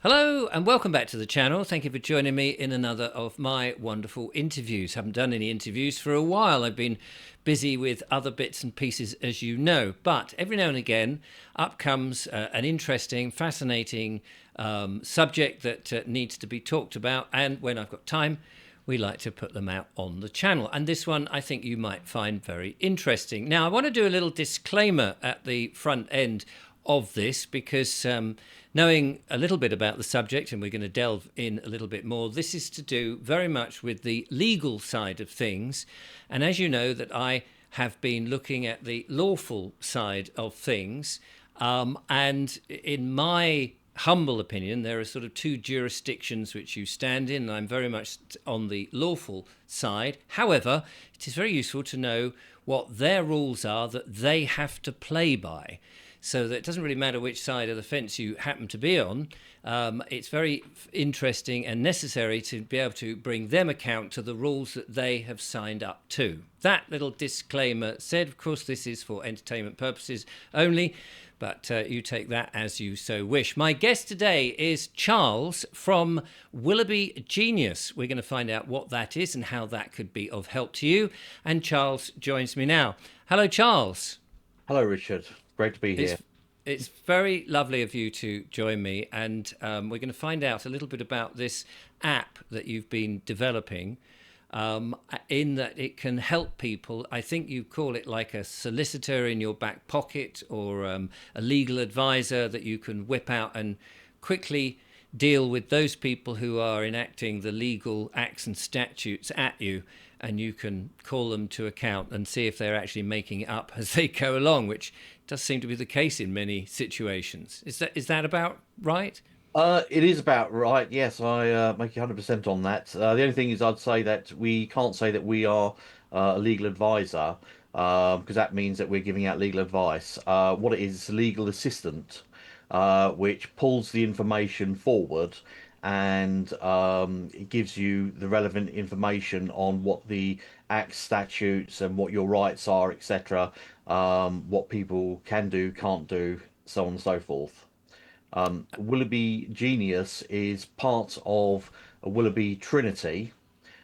Hello and welcome back to the channel. Thank you for joining me in another of my wonderful interviews. Haven't done any interviews for a while. I've been busy with other bits and pieces, as you know. But every now and again, up comes an interesting, fascinating subject that needs to be talked about. And when I've got time, we like to put them out on the channel. And this one I think you might find very interesting. Now, I want to do a little disclaimer at the front end of this because knowing a little bit about the subject, and we're going to delve in a little bit more, this is to do very much with the legal side of things. And as you know, that I have been looking at the lawful side of things. And in my humble opinion, there are sort of two jurisdictions which you stand in, and I'm very much on the lawful side. However, it is very useful to know what their rules are that they have to play by, so that it doesn't really matter which side of the fence you happen to be on. It's very interesting and necessary to be able to bring them account to the rules that they have signed up to. That little disclaimer said, of course, this is for entertainment purposes only, but you take that as you so wish. My guest today is Charles from Willoughby Genius. We're going to find out what that is and how that could be of help to you. And Charles joins me now. Hello, Charles. Hello, Richard. Great to be here. It's very lovely of you to join me, and we're going to find out a little bit about this app that you've been developing, in that it can help people. I think you call it like a solicitor in your back pocket, or a legal advisor that you can whip out and quickly deal with those people who are enacting the legal acts and statutes at you, and you can call them to account and see if they're actually making it up as they go along, which does seem to be the case in many situations. Is that about right? It is about right. Yes, I make you 100% on that. The only thing is, I'd say that we can't say that we are a legal advisor, because that means that we're giving out legal advice. What it is a legal assistant, which pulls the information forward and it gives you the relevant information on what the acts, statutes, and what your rights are, etc. What people can do, can't do, so on and so forth. Willoughby Genius is part of a Willoughby Trinity.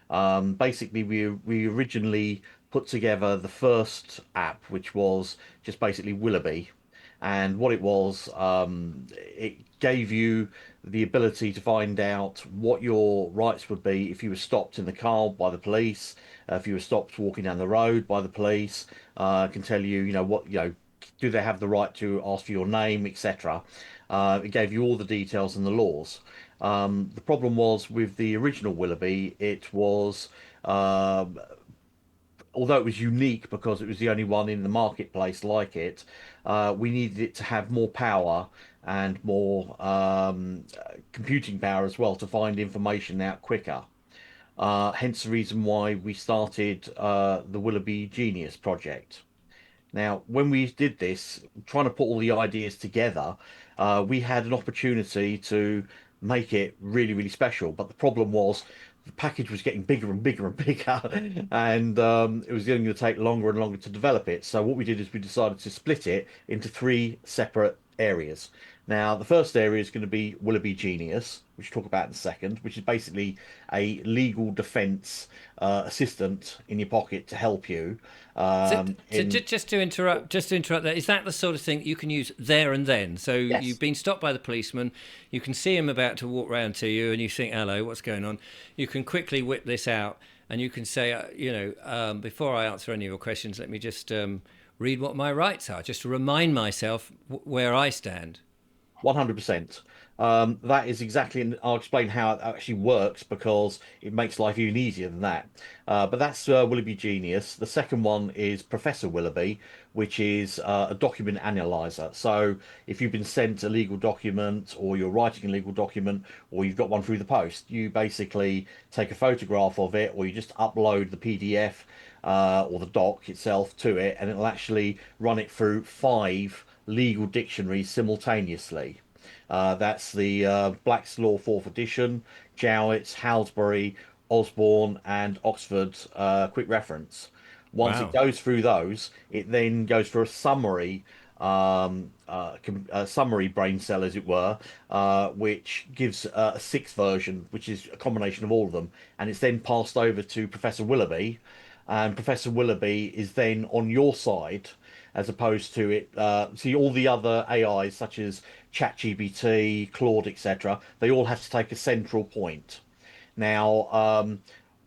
Basically, we originally put together the first app, which was just basically Willoughby, and what it was, it gave you the ability to find out what your rights would be if you were stopped in the car by the police, if you were stopped walking down the road by the police. It can tell you, what, do they have the right to ask for your name, etc. It gave you all the details and the laws. The problem was with the original Willoughby, it was, although it was unique because it was the only one in the marketplace like it, we needed it to have more power and more computing power as well to find information out quicker. Hence the reason why we started the Willoughby Genius project. Now, when we did this, trying to put all the ideas together, we had an opportunity to make it really, really special. But the problem was the package was getting bigger and bigger and bigger, and it was going to take longer and longer to develop it. So what we did is we decided to split it into three separate areas. Now, the first area is going to be Willoughby Genius, which we'll talk about in a second, which is basically a legal defence assistant in your pocket to help you. So, In just to interrupt there, is that the sort of thing that you can use there and then? So Yes. you've been stopped by the policeman, you can see him about to walk round to you, and you think, "Hello, what's going on?" You can quickly whip this out, and you can say, before I answer any of your questions, let me just read what my rights are, just to remind myself where I stand. 100%. That is exactly, and I'll explain how it actually works because it makes life even easier than that. But that's Willoughby Genius. The second one is Professor Willoughby, which is a document analyzer. So if you've been sent a legal document, or you're writing a legal document, or you've got one through the post, you basically take a photograph of it, or you just upload the PDF or the doc itself to it, and it'll actually run it through five legal dictionaries simultaneously. That's the Black's Law Fourth Edition, Jowett's, Halsbury, Osborne, and Oxford Quick Reference. Once it Wow. goes through those, it then goes for a summary summary brain cell, as it were, which gives a sixth version, which is a combination of all of them, and it's then passed over to Professor Willoughby, and Professor Willoughby is then on your side, as opposed to it. See, all the other AIs, such as ChatGPT, Claude, etc., they all have to take a central point. Now,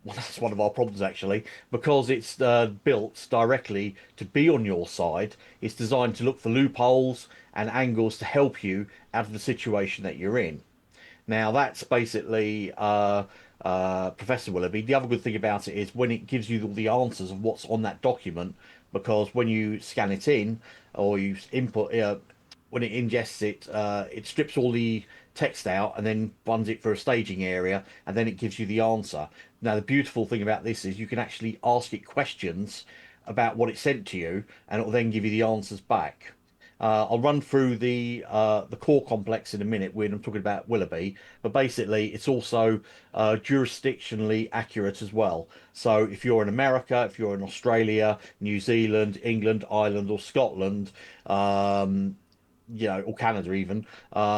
well, that's one of our problems actually, because it's built directly to be on your side. It's designed to look for loopholes and angles to help you out of the situation that you're in. Now, that's basically Professor Willoughby. The other good thing about it is when it gives you all the answers of what's on that document, because when you scan it in or you input, when it ingests it, it strips all the text out and then runs it for a staging area, and then it gives you the answer. Now, the beautiful thing about this is you can actually ask it questions about what it sent to you, and it will then give you the answers back. I'll run through the core complex in a minute when I'm talking about Willoughby, but basically it's also jurisdictionally accurate as well. So if you're in America, if you're in Australia, New Zealand, England, Ireland, or Scotland, um, or Canada even,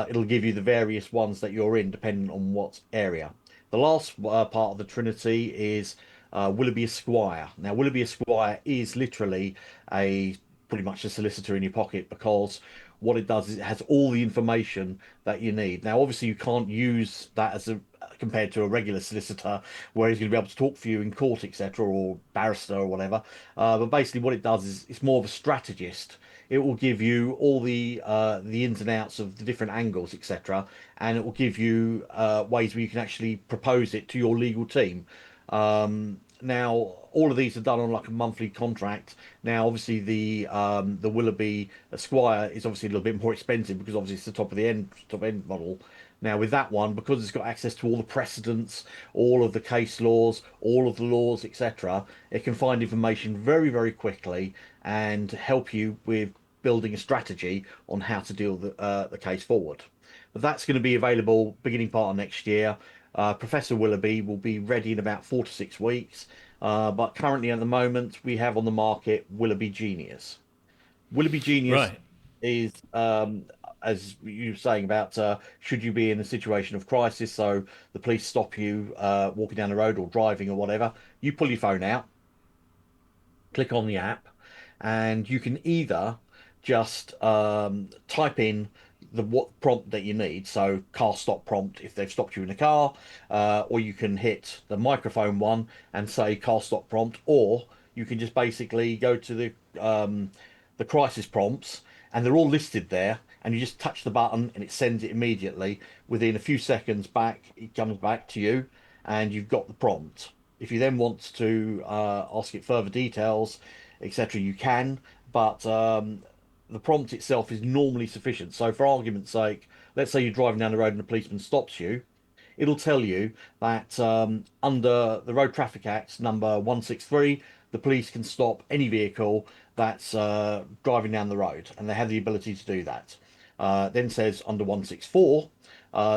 it'll give you the various ones that you're in, depending on what area. The last part of the Trinity is Willoughby Esquire. Now, Willoughby Esquire is literally a pretty much a solicitor in your pocket, because what it does is it has all the information that you need. Now, obviously, you can't use that as a compared to a regular solicitor, where he's going to be able to talk for you in court, etc., or barrister or whatever. But basically, what it does is it's more of a strategist. It will give you all the ins and outs of the different angles, etc., and it will give you ways where you can actually propose it to your legal team. Now, all of these are done on like a monthly contract. Now, obviously, the Willoughby Esquire is obviously a little bit more expensive, because obviously it's the top end model. Now, with that one, because it's got access to all the precedents, all of the case laws, all of the laws, etc., it can find information very, very quickly and help you with building a strategy on how to deal the case forward. But that's going to be available beginning part of next year. Professor Willoughby will be ready in about 4 to 6 weeks. But currently, at the moment, we have on the market Willoughby Genius. Willoughby Genius Right. is, as you were saying about, should you be in a situation of crisis, so the police stop you walking down the road or driving or whatever, you pull your phone out, click on the app, and you can either just type in the what prompt that you need, so car stop prompt if they've stopped you in a car, or you can hit the microphone one and say car stop prompt, or you can just basically go to the crisis prompts, and they're all listed there, and you just touch the button and it sends it immediately. Within a few seconds back, it comes back to you, and you've got the prompt. If you then want to ask it further details, etc., you can, but the prompt itself is normally sufficient. So, for argument's sake, let's say you're driving down the road and a policeman stops you, it'll tell you that under the Road Traffic Act number 163, the police can stop any vehicle that's driving down the road, and they have the ability to do that. Then says under 164,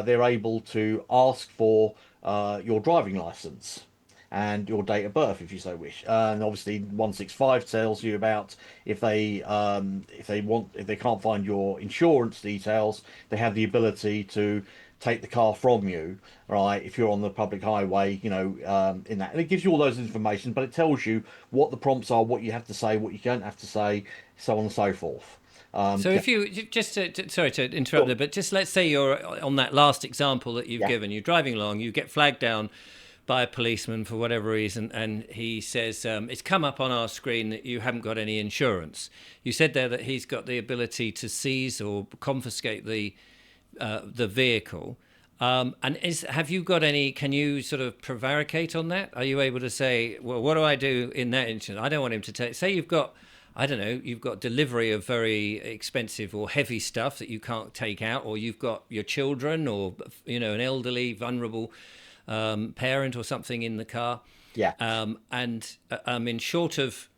they're able to ask for your driving license and your date of birth if you so wish. And obviously 165 tells you about if they can't find your insurance details, they have the ability to take the car from you, right? If you're on the public highway, in that, and it gives you all those information, but it tells you what the prompts are, what you have to say, what you don't have to say, so on and so forth. So Yeah, if you just sorry to interrupt sure. there, but just let's say you're on that last example that you've Yeah, given. You're driving along, you get flagged down by a policeman for whatever reason, and he says it's come up on our screen that you haven't got any insurance. You said there that he's got the ability to seize or confiscate the vehicle. And have you got any? Can you sort of prevaricate on that? Are you able to say, well, what do I do in that instance? I don't want him to take. Say you've got, I don't know, you've got delivery of very expensive or heavy stuff that you can't take out, or you've got your children, or an elderly, vulnerable parent or something in the car, yeah. and I'm in short of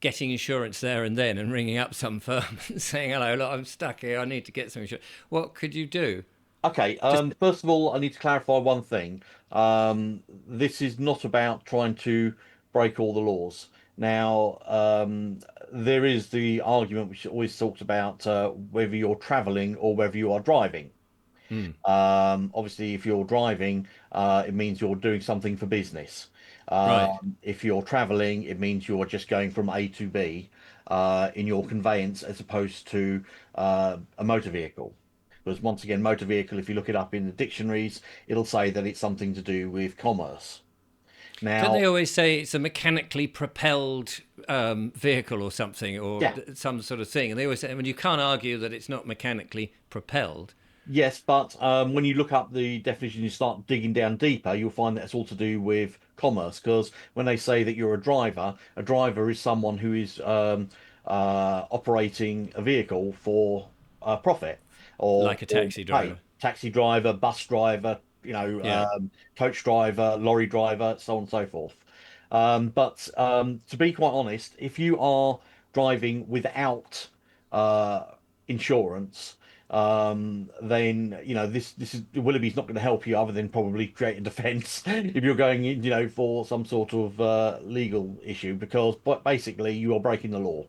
getting insurance there and then and ringing up some firm and saying, hello, look, I'm stuck here, I need to get some insurance. What could you do? Okay, Just first of all, I need to clarify one thing. This is not about trying to break all the laws. Now, there is the argument which always talks about whether you're traveling or whether you are driving. Hmm. Obviously, if you're driving, it means you're doing something for business. Right. If you're traveling, it means you're just going from A to B in your conveyance as opposed to a motor vehicle. Because once again, motor vehicle, if you look it up in the dictionaries, it'll say that it's something to do with commerce. Don't they Now, always say it's a mechanically propelled vehicle or something, or yeah, some sort of thing? And they always say, I mean, you can't argue that it's not mechanically propelled. yes, but when you look up the definition, you start digging down deeper, you'll find that it's all to do with commerce. Because when they say that you're a driver is someone who is operating a vehicle for profit Like a or taxi pay. driver. Taxi driver, bus driver, Yeah. coach driver, lorry driver, so on and so forth. But to be quite honest, if you are driving without uh, insurance, then this is Willoughby's not going to help you other than probably create a defence if you're going in, for some sort of legal issue because but basically you are breaking the law,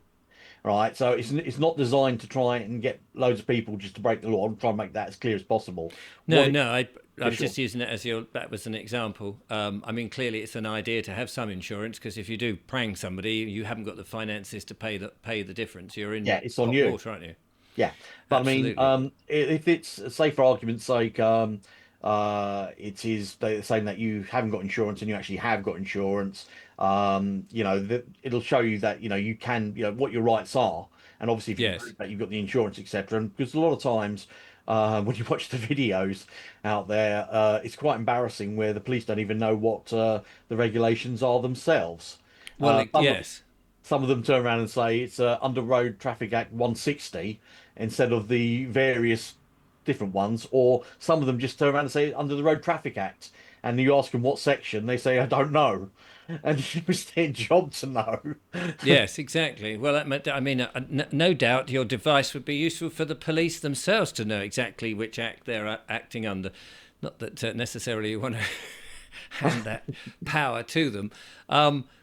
right? So it's not designed to try and get loads of people just to break the law. I'm trying to make that as clear as possible. No, What it, no, I yeah, was sure. just using it as that was an example. I mean, clearly it's an idea to have some insurance because if you do prang somebody, you haven't got the finances to pay the difference. You're in Yeah, it's on hot you. water, aren't you? Yeah, but I mean, Absolutely. if it's say for argument's sake, it is they're saying that you haven't got insurance and you actually have got insurance. It'll show you that you can, what your rights are, and obviously if you can Yes. prove that you've got the insurance, etc. And because a lot of times, when you watch the videos out there, it's quite embarrassing where the police don't even know what the regulations are themselves. Well, Some of yes. some of them turn around and say it's under Road Traffic Act 160 instead of the various different ones, or some of them just turn around and say under the Road Traffic Act, and you ask them what section, they say I don't know, and it's their job to know. Yes, exactly. Well, I mean, no doubt your device would be useful for the police themselves to know exactly which act they're acting under. Not that necessarily you want to hand that power to them,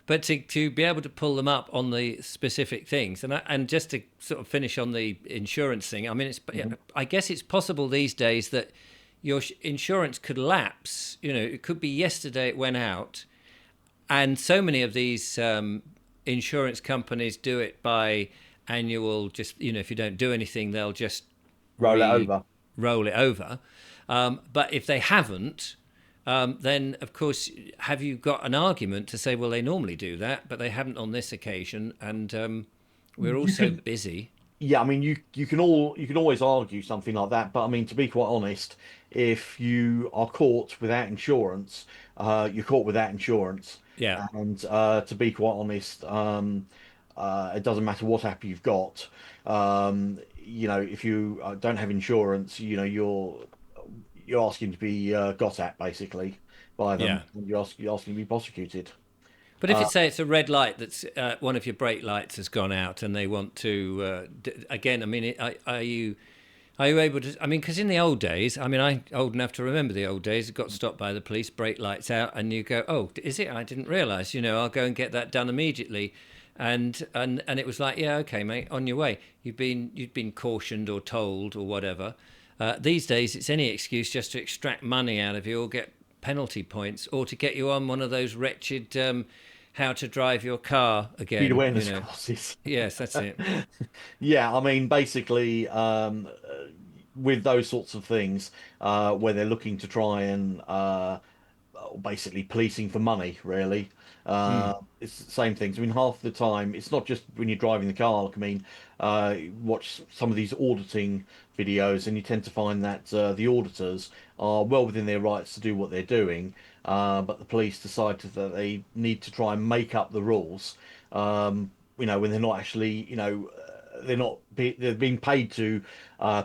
but to be able to pull them up on the specific things. And just to sort of finish on the insurance thing, I mean, Mhm. I guess it's possible these days that your insurance could lapse. You know, it could be yesterday it went out, and so many of these insurance companies do it by annual. Just if you don't do anything, they'll just Roll it re over. roll it over. But if they haven't, then of course, have you got an argument to say, well, they normally do that, but they haven't on this occasion, and we're all You so can busy. Yeah, I mean, you can always argue something like that, but I mean, to be quite honest, if you are caught without insurance, you're caught without insurance, Yeah, and to be quite honest, it doesn't matter what app you've got. If you don't have insurance, you're asking to be got at basically by them, yeah. and you're asking to be prosecuted. But if it's say it's a red light that's one of your brake lights has gone out, and they want to again, I mean, are you able to? I mean, because in the old days, I mean, I'm old enough to remember the old days. Got stopped by the police, brake lights out, and you go, "Oh, is it? I didn't realise." I'll go and get that done immediately, and it was like, "Yeah, okay, mate, on your way. You'd been cautioned or told or whatever." These days, it's any excuse just to extract money out of you or get penalty points or to get you on one of those wretched how to drive your car Speed again. awareness courses. Yes, that's it. Yeah, I mean, basically, with those sorts of things, where they're looking to try and basically policing for money, really. Mm, It's the same things. I mean, half the time, it's not just when you're driving the car. Like, I mean, you watch some of these auditing videos, and you tend to find that the auditors are well within their rights to do what they're doing, but the police decide that they need to try and make up the rules. When they're not actually, they're being paid to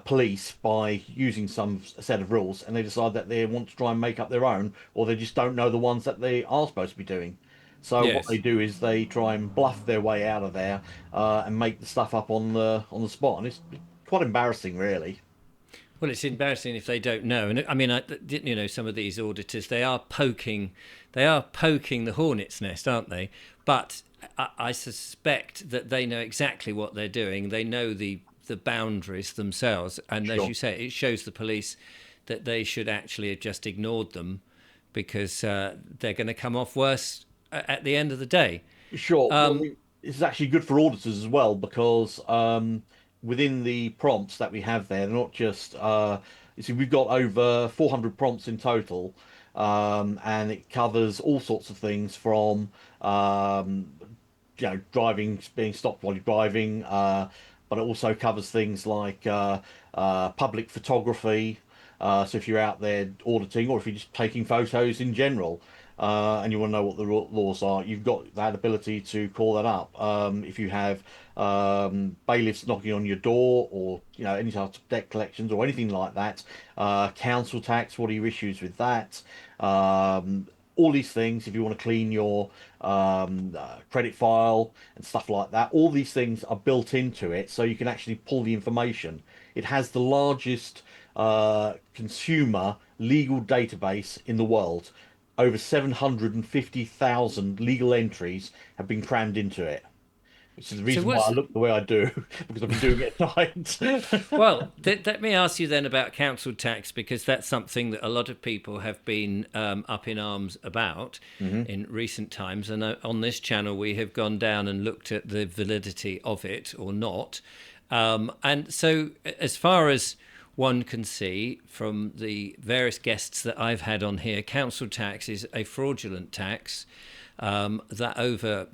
police by using some set of rules, and they decide that they want to try and make up their own, or they just don't know the ones that they are supposed to be doing. So what they yes. do is they try and bluff their way out of there and make the stuff up on the spot, and it's quite embarrassing, really. Well, it's embarrassing if they don't know. And I mean, some of these auditors, they are poking the hornet's nest, aren't they? But I suspect that they know exactly what they're doing. They know the boundaries themselves, and as Sure. you say, it shows the police that they should actually have just ignored them, because they're going to come off worse at the end of the day. Sure. Well, this is actually good for auditors as well because within the prompts that we have there, they're not just you see, we've got over 400 prompts in total, and it covers all sorts of things from um, driving, being stopped while you're driving, but it also covers things like public photography. So if you're out there auditing, or if you're just taking photos in general, and you want to know what the laws are, you've got that ability to call that up. If you have bailiffs knocking on your door, or any type of debt collections or anything like that, council tax, what are your issues with that? All these things, if you want to clean your credit file and stuff like that, all these things are built into it, so you can actually pull the information. It has the largest consumer legal database in the world. Over 750,000 legal entries have been crammed into it, which is the So reason why I what's look the way I do, because I've been doing it at night. Well, let me ask you then about council tax, because that's something that a lot of people have been up in arms about hmm in recent times. And on this channel, we have gone down and looked at the validity of it or not. And so, as far as one can see from the various guests that I've had on here, council tax is a fraudulent tax. That over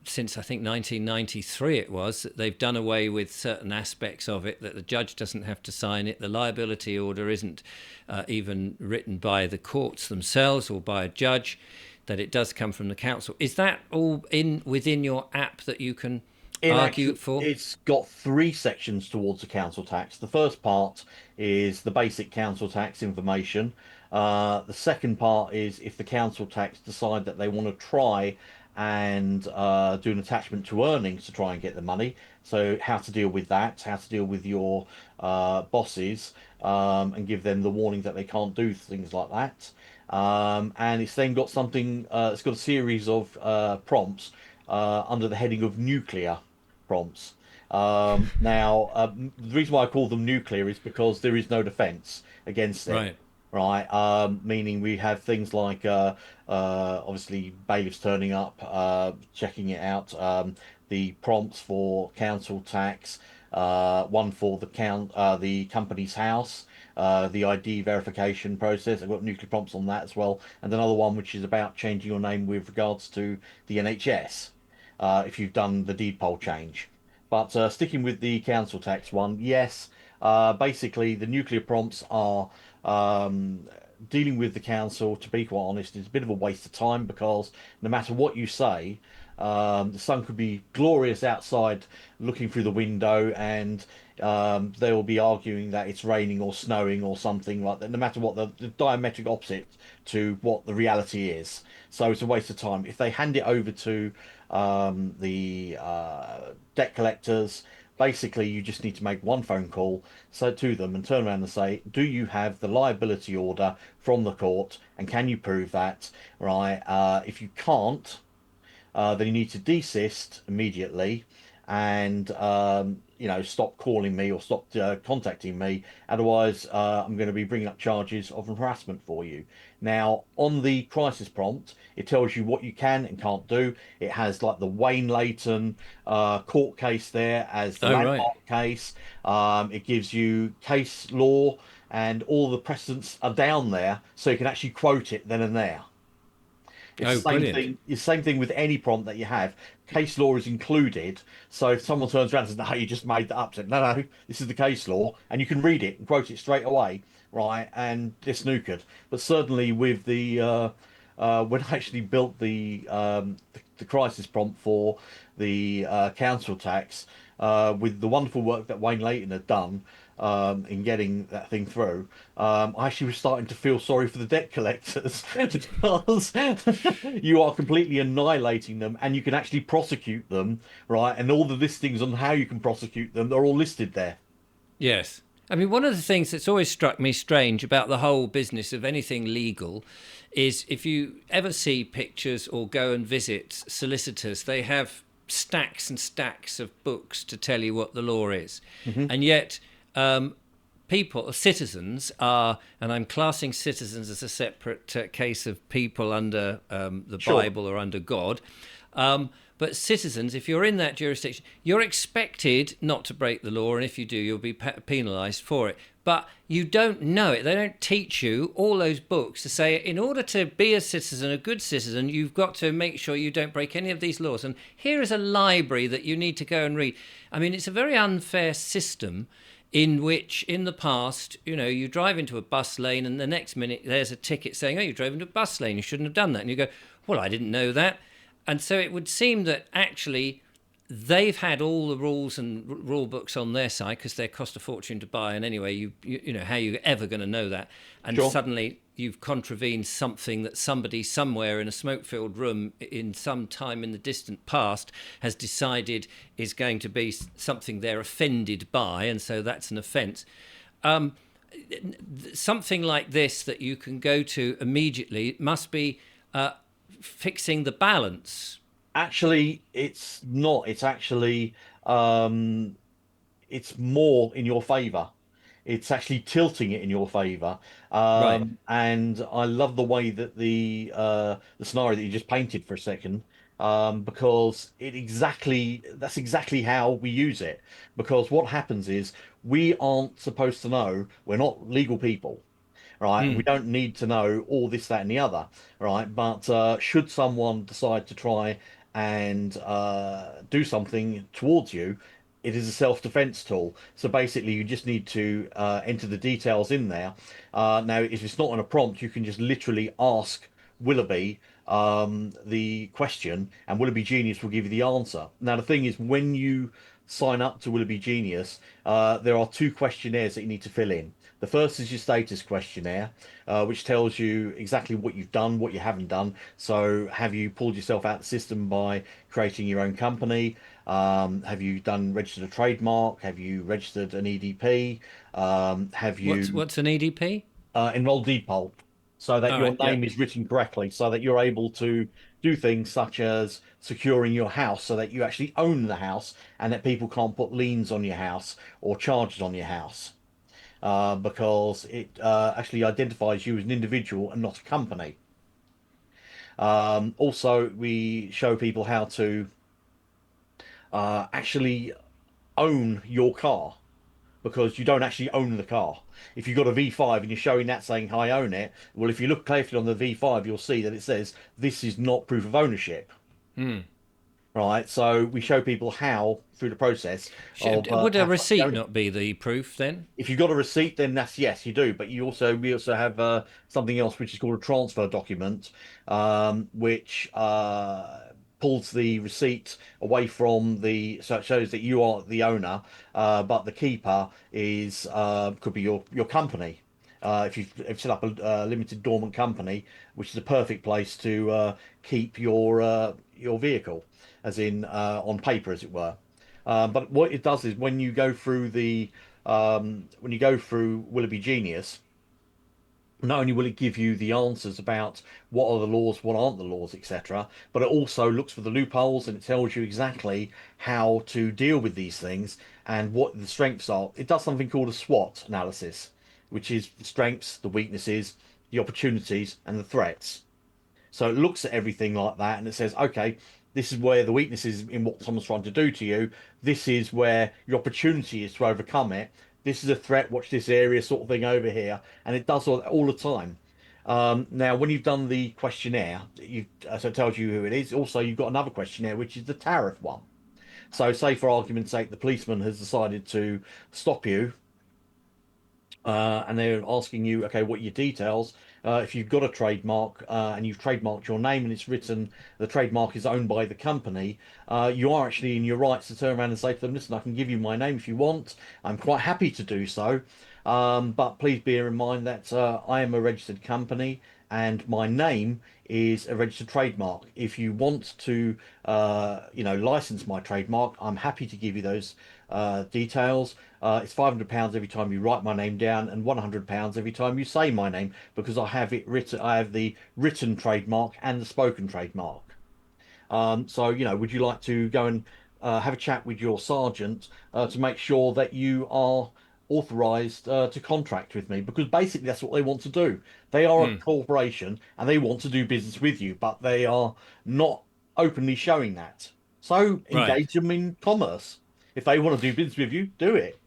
since I think 1993 it was, that they've done away with certain aspects of it, that the judge doesn't have to sign it, the liability order isn't even written by the courts themselves or by a judge, that it does come from the council. Is that all in within your app that you can In argue actual, for? it's got three sections towards the council tax. The first part is the basic council tax information. The second part is if the council tax decide that they want to try and do an attachment to earnings to try and get the money. So how to deal with that, how to deal with your bosses, and give them the warning that they can't do things like that. And it's then got something. It's got a series of prompts under the heading of nuclear prompts. Now, the reason why I call them nuclear is because there is no defence against it, Right. right? Meaning we have things like obviously bailiffs turning up, checking it out, the prompts for council tax, one for the company's house. The ID verification process. I've got nuclear prompts on that as well, and another one which is about changing your name with regards to the NHS, if you've done the deed poll change. But sticking with the council tax one, yes, basically the nuclear prompts are dealing with the council. To be quite honest, is a bit of a waste of time because no matter what you say, the sun could be glorious outside looking through the window, and they will be arguing that it's raining or snowing or something like that, no matter what, the diametric opposite to what the reality is. So it's a waste of time. If they hand it over to the debt collectors, basically you just need to make one phone call to them and turn around and say, do you have the liability order from the court, and can you prove that? Right? If you can't, then you need to desist immediately, and stop calling me or stop contacting me. Otherwise, I'm going to be bringing up charges of harassment for you. Now, on the crisis prompt, it tells you what you can and can't do. It has like the Wayne Leighton court case there as the Oh, right. landmark case. It gives you case law, and all the precedents are down there, so you can actually quote it then and there. It's Oh, the same brilliant. thing. It's the same thing with any prompt that you have. Case law is included. So if someone turns around and says, "No, you just made that up," say, "No, no, this is the case law," and you can read it and quote it straight away, right? And it's snookered. But certainly with the when I actually built the crisis prompt for the council tax, with the wonderful work that Wayne Leighton had done in getting that thing through, I actually was starting to feel sorry for the debt collectors because you are completely annihilating them, and you can actually prosecute them, right? And all the listings on how you can prosecute them are all listed there. Yes. I mean, one of the things that's always struck me strange about the whole business of anything legal is if you ever see pictures or go and visit solicitors, they have stacks and stacks of books to tell you what the law is. Hmm. And yet, people, citizens are, and I'm classing citizens as a separate case of people under the Sure. Bible or under God. But citizens, if you're in that jurisdiction, you're expected not to break the law, and if you do, you'll be penalised for it. But you don't know it. They don't teach you all those books to say, in order to be a citizen, a good citizen, you've got to make sure you don't break any of these laws. And here is a library that you need to go and read. I mean, it's a very unfair system in which, in the past, you drive into a bus lane and the next minute there's a ticket saying, oh, you drove into a bus lane, you shouldn't have done that. And you go, well, I didn't know that. And so it would seem that actually they've had all the rules and rule books on their side because they cost a fortune to buy. And anyway, you know, how are you ever going to know that? And Sure. suddenly you've contravened something that somebody somewhere in a smoke-filled room in some time in the distant past has decided is going to be something they're offended by. And so that's an offence. Something like this that you can go to immediately must be fixing the balance. Actually, it's not. It's actually it's more in your favor. It's actually tilting it in your favor. Right. And I love the way that the scenario that you just painted for a second, because that's exactly how we use it. Because what happens is we aren't supposed to know. We're not legal people, right? We Mm. don't need to know all this, that, and the other, right? But should someone decide to try and do something towards you, it is a self-defense tool. So basically, you just need to enter the details in there. Now, if it's not on a prompt, you can just literally ask Willoughby the question, and Willoughby Genius will give you the answer. Now, the thing is, when you sign up to Willoughby Genius, there are two questionnaires that you need to fill in. The first is your status questionnaire, which tells you exactly what you've done, what you haven't done. So, have you pulled yourself out of the system by creating your own company? Have you done registered a trademark? Have you registered an EDP? Have What's you what's an EDP? enrolled deed poll so that All your right. Yeah. name is written correctly, so that you're able to do things such as securing your house so that you actually own the house and that people can't put liens on your house or charges on your house, because it actually identifies you as an individual and not a company. Also, we show people how to actually own your car, because you don't actually own the car. If you've got a V5 and you're showing that saying I own it, well, if you look carefully on the V5, you'll see that it says this is not proof of ownership. Hmm. Right, so we show people how through the process of Would a how to actually receipt own it. not be the proof then? If you've got a receipt, then that's yes, you do. But we also have something else which is called a transfer document, which pulls the receipt away from so it shows that you are the owner, but the keeper is could be your company. If you've set up a limited dormant company, which is a perfect place to keep your vehicle, as in on paper, as it were. But what it does is when you go through Willoughby Genius, not only will it give you the answers about what are the laws, what aren't the laws, etc., but it also looks for the loopholes and it tells you exactly how to deal with these things and what the strengths are. It does something called a SWOT analysis, which is the strengths, the weaknesses, the opportunities, and the threats. So it looks at everything like that and it says, okay, this is where the weakness is in what someone's trying to do to you. This is where your opportunity is to overcome it. This is a threat. Watch this area, sort of thing over here. And it does all the time. Now, when you've done the questionnaire, so it tells you who it is. Also, you've got another questionnaire, which is the tariff one. So, say for argument's sake, the policeman has decided to stop you and they're asking you, okay, what are your details? If you've got a trademark and you've trademarked your name and it's written the trademark is owned by the company, you are actually in your rights to turn around and say to them, listen, I can give you my name if you want. I'm quite happy to do so. But please bear in mind that I am a registered company and my name is a registered trademark. If you want to, license my trademark, I'm happy to give you those details. It's £500 every time you write my name down, and £100 every time you say my name, because I have it written. I have the written trademark and the spoken trademark. So, would you like to go and have a chat with your sergeant to make sure that you are authorized to contract with me? Because basically, that's what they want to do. They are a Mm, corporation and they want to do business with you, but they are not openly showing that. So, right. engage them in commerce. If they want to do business with you, do it.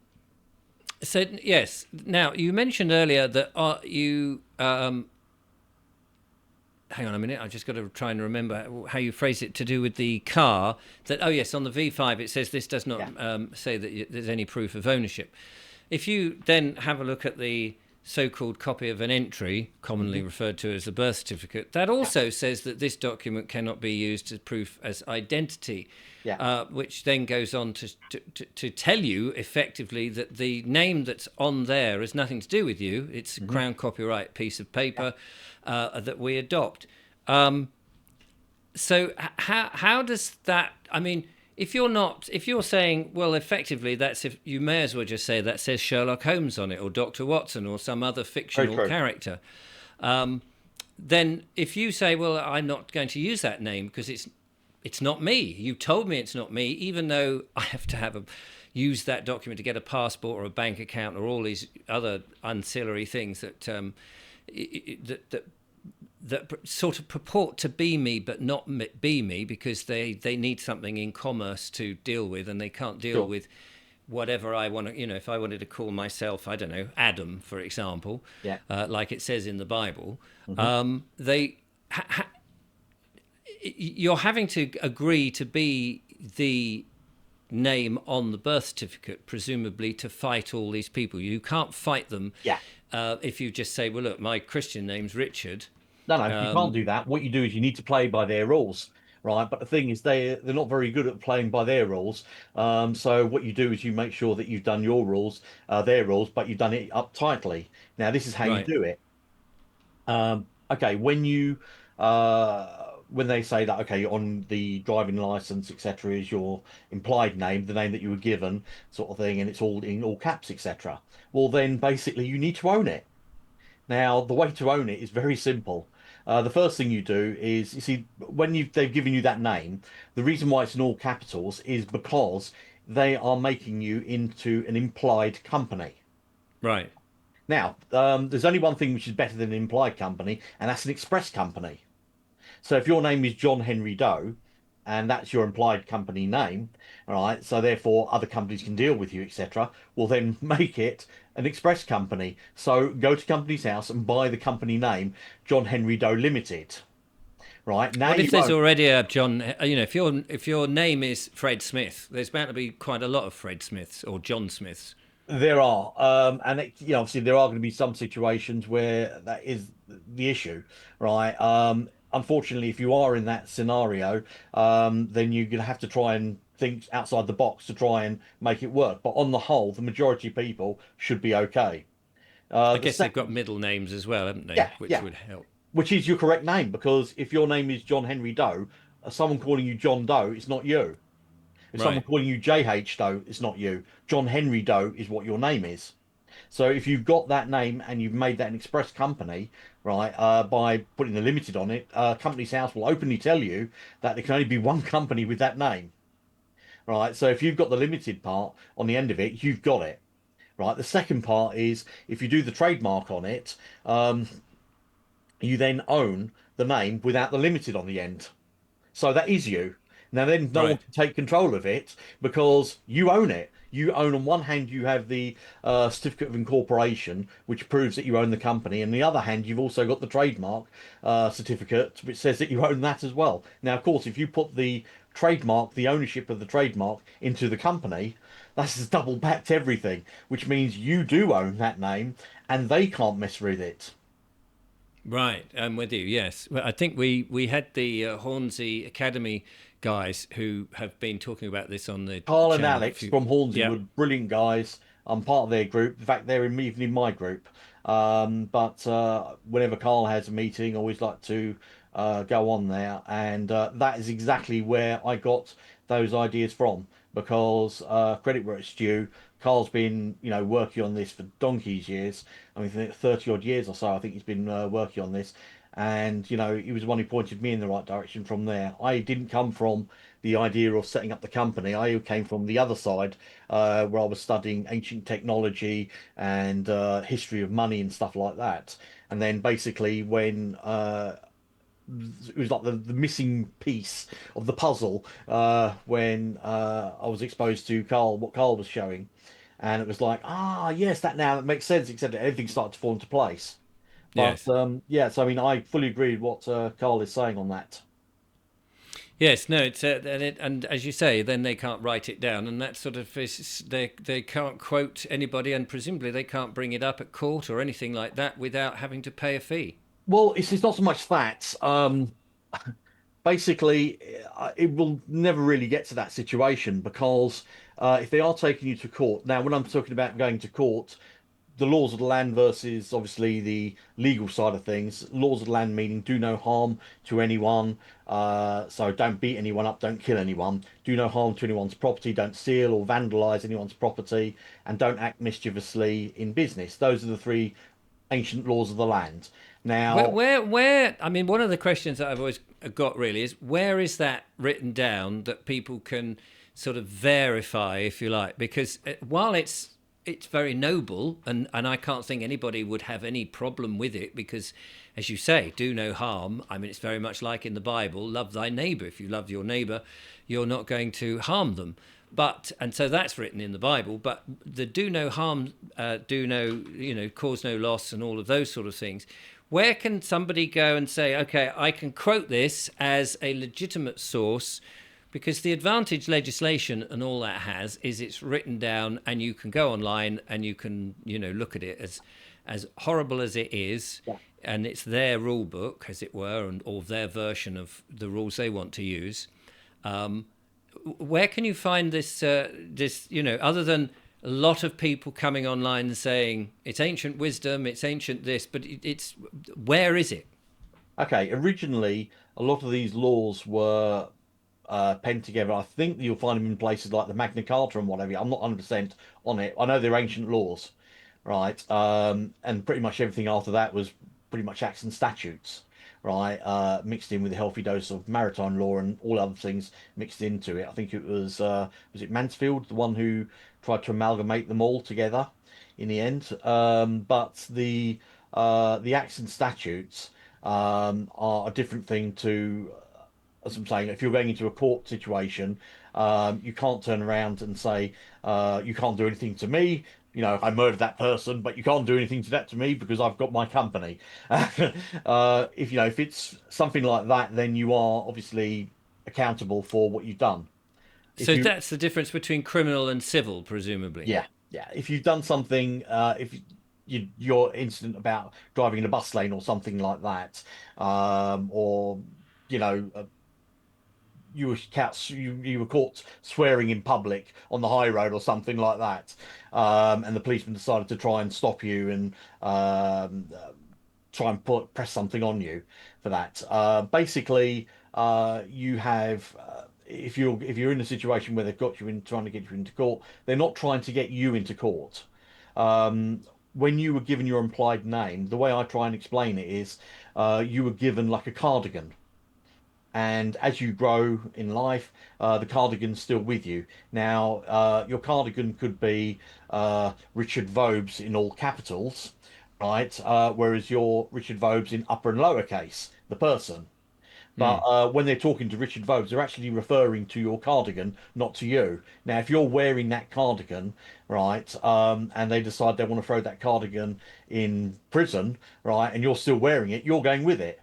So yes. Now you mentioned earlier that you. Hang on a minute. I just got to try and remember how you phrase it to do with the car. That oh yes, on the V5 it says this does not Yeah. say that there's any proof of ownership. If you then have a look at the so-called copy of an entry, commonly Hmm. referred to as the birth certificate, that Yeah. also says that this document cannot be used as proof as identity, Yeah. which then goes on to tell you effectively that the name that's on there has nothing to do with you. It's a Hmm. crown copyright piece of Yeah. paper that we adopt. So how does that? I mean, if you're saying, well, effectively, that's if you may as well just say that says Sherlock Holmes on it, or Dr. Watson, or some other Very fictional true. character. Then if you say, well, I'm not going to use that name because it's not me. You told me it's not me, even though I have to use that document to get a passport or a bank account or all these other ancillary things that sort of purport to be me but not be me, because they need something in commerce to deal with, and they can't deal Sure. with whatever I want to. If I wanted to call myself, I don't know, Adam, for example, Yeah. like it says in the Bible, Hmm. they you're having to agree to be the name on the birth certificate, presumably to fight all these people. You can't fight them Yeah. if you just say, well, look, my Christian name's Richard. No, no, you can't do that. What you do is you need to play by their rules, right? But the thing is, they're not very good at playing by their rules. So what you do is you make sure that you've done your rules, their rules, but you've done it up tightly. Now, this is how you Right. do it. Okay, when they say that, okay, on the driving license, etc., is your implied name, the name that you were given, sort of thing, and it's all in all caps, etc. Well, then basically you need to own it. Now, the way to own it is very simple. The first thing you do is, you see, when they've given you that name, the reason why it's in all capitals is because they are making you into an implied company. Right. Now, there's only one thing which is better than an implied company, and that's an express company. So if your name is John Henry Doe, and that's your implied company name, all right, so therefore other companies can deal with you, etc., will then make it an express company. So go to Company's House and buy the company name, John Henry Doe Limited. Right, now What you if there's own. already a John? If your name is Fred Smith, there's bound to be quite a lot of Fred Smiths or John Smiths. There are, and obviously there are going to be some situations where that is the issue, right? Unfortunately, if you are in that scenario, then you're going to have to try and think outside the box to try and make it work. But on the whole, the majority of people should be okay. I The guess they've got second, middle names as well, haven't they? yeah, Which yeah, would help. which is your correct name, because if your name is John Henry Doe, someone calling you John Doe, it's not you. If someone Right. calling you JH Doe, it's not you. John Henry Doe is what your name is. So if you've got that name and you've made that an express company, right, by putting the limited on it, Company's House will openly tell you that there can only be one company with that name, right? So if you've got the limited part on the end of it, you've got it, right? The second part is if you do the trademark on it, you then own the name without the limited on the end. So that is you. Now then, no one Right. can take control of it because you own it. You own, on one hand, you have the certificate of incorporation, which proves that you own the company, and the other hand, you've also got the trademark certificate, which says that you own that as well. Now, of course, if you put the trademark, the ownership of the trademark, into the company, that's double backed everything, which means you do own that name, and they can't mess with it. Right. I'm with you. Yes. Well, I think we had the Hornsey Academy guys who have been talking about this on the Carl and channel. Alex from Hornsey Yeah. were brilliant guys. I'm part of their group. In fact, even in my group. But whenever Carl has a meeting, I always like to go on there, and that is exactly where I got those ideas from. Because credit where it's due, Carl's been, working on this for donkey's years. I mean, 30 odd years or so. I think he's been working on this, and he was the one who pointed me in the right direction from there. I didn't come from the idea of setting up the company. I came from the other side, where I was studying ancient technology and history of money and stuff like that. And then basically, when it was like the missing piece of the puzzle, when I was exposed to what Carl was showing, and it was like, yes, that makes sense, except that everything started to fall into place. But Yes. yeah, so I mean, I fully agree with what Carl is saying on that. Yes, no, it's and as you say, then they can't write it down, and that sort of they can't quote anybody, and presumably they can't bring it up at court or anything like that without having to pay a fee. Well, it's not so much that. Basically, it will never really get to that situation because if they are taking you to court, now when I'm talking about going to court, the laws of the land versus obviously the legal side of things. Laws of the land meaning do no harm to anyone. So don't beat anyone up, don't kill anyone, do no harm to anyone's property, don't steal or vandalize anyone's property, and don't act mischievously in business. Those are the three ancient laws of the land. Now, Where? I mean, one of the questions that I've always got really is where is that written down that people can sort of verify, if you like? Because while it's very noble, and I can't think anybody would have any problem with it because, as you say, do no harm. I mean, it's very much like in the Bible, love thy neighbour. If you love your neighbour, you're not going to harm them. But and so that's written in the Bible. But the do no harm, do no cause no loss, and all of those sort of things. Where can somebody go and say, okay, I can quote this as a legitimate source? Because the advantage legislation and all that has is it's written down, and you can go online and you can look at it as horrible as it is, yeah. and it's their rule book, as it were, and or their version of the rules they want to use. Where can you find this other than a lot of people coming online and saying it's ancient wisdom, it's ancient this, but it's where is it? Okay, originally a lot of these laws were penned together. I think that you'll find them in places like the Magna Carta and whatever. I'm not 100% on it. I know they're ancient laws, right? And pretty much everything after that was pretty much acts and statutes, right? Mixed in with a healthy dose of maritime law and all other things mixed into it. I think it was it Mansfield, the one who tried to amalgamate them all together in the end. But the acts and statutes are a different thing to, as I'm saying, if you're going into a court situation, you can't turn around and say, you can't do anything to me. I murdered that person, but you can't do anything to that to me because I've got my company. If it's something like that, then you are obviously accountable for what you've done. If So you, that's the difference between criminal and civil, presumably. yeah, yeah, if you've done something, if your incident about driving in a bus lane or something like that, or you know, you were caught swearing in public on the high road or something like that, and the policeman decided to try and stop you and try and press something on you for that. Basically, you have. If you're in a situation where they've got you in trying to get you into court, they're not trying to get you into court. When you were given your implied name, the way I try and explain it is, you were given like a cardigan, and as you grow in life, the cardigan's still with you. Now, your cardigan could be Richard Vobes in all capitals, right? Whereas your Richard Vobes in upper and lowercase, the person. But Hmm. when they're talking to Richard Vobes, they're actually referring to your cardigan, not to you. Now, if you're wearing that cardigan, right, and they decide they want to throw that cardigan in prison, right, and you're still wearing it, you're going with it.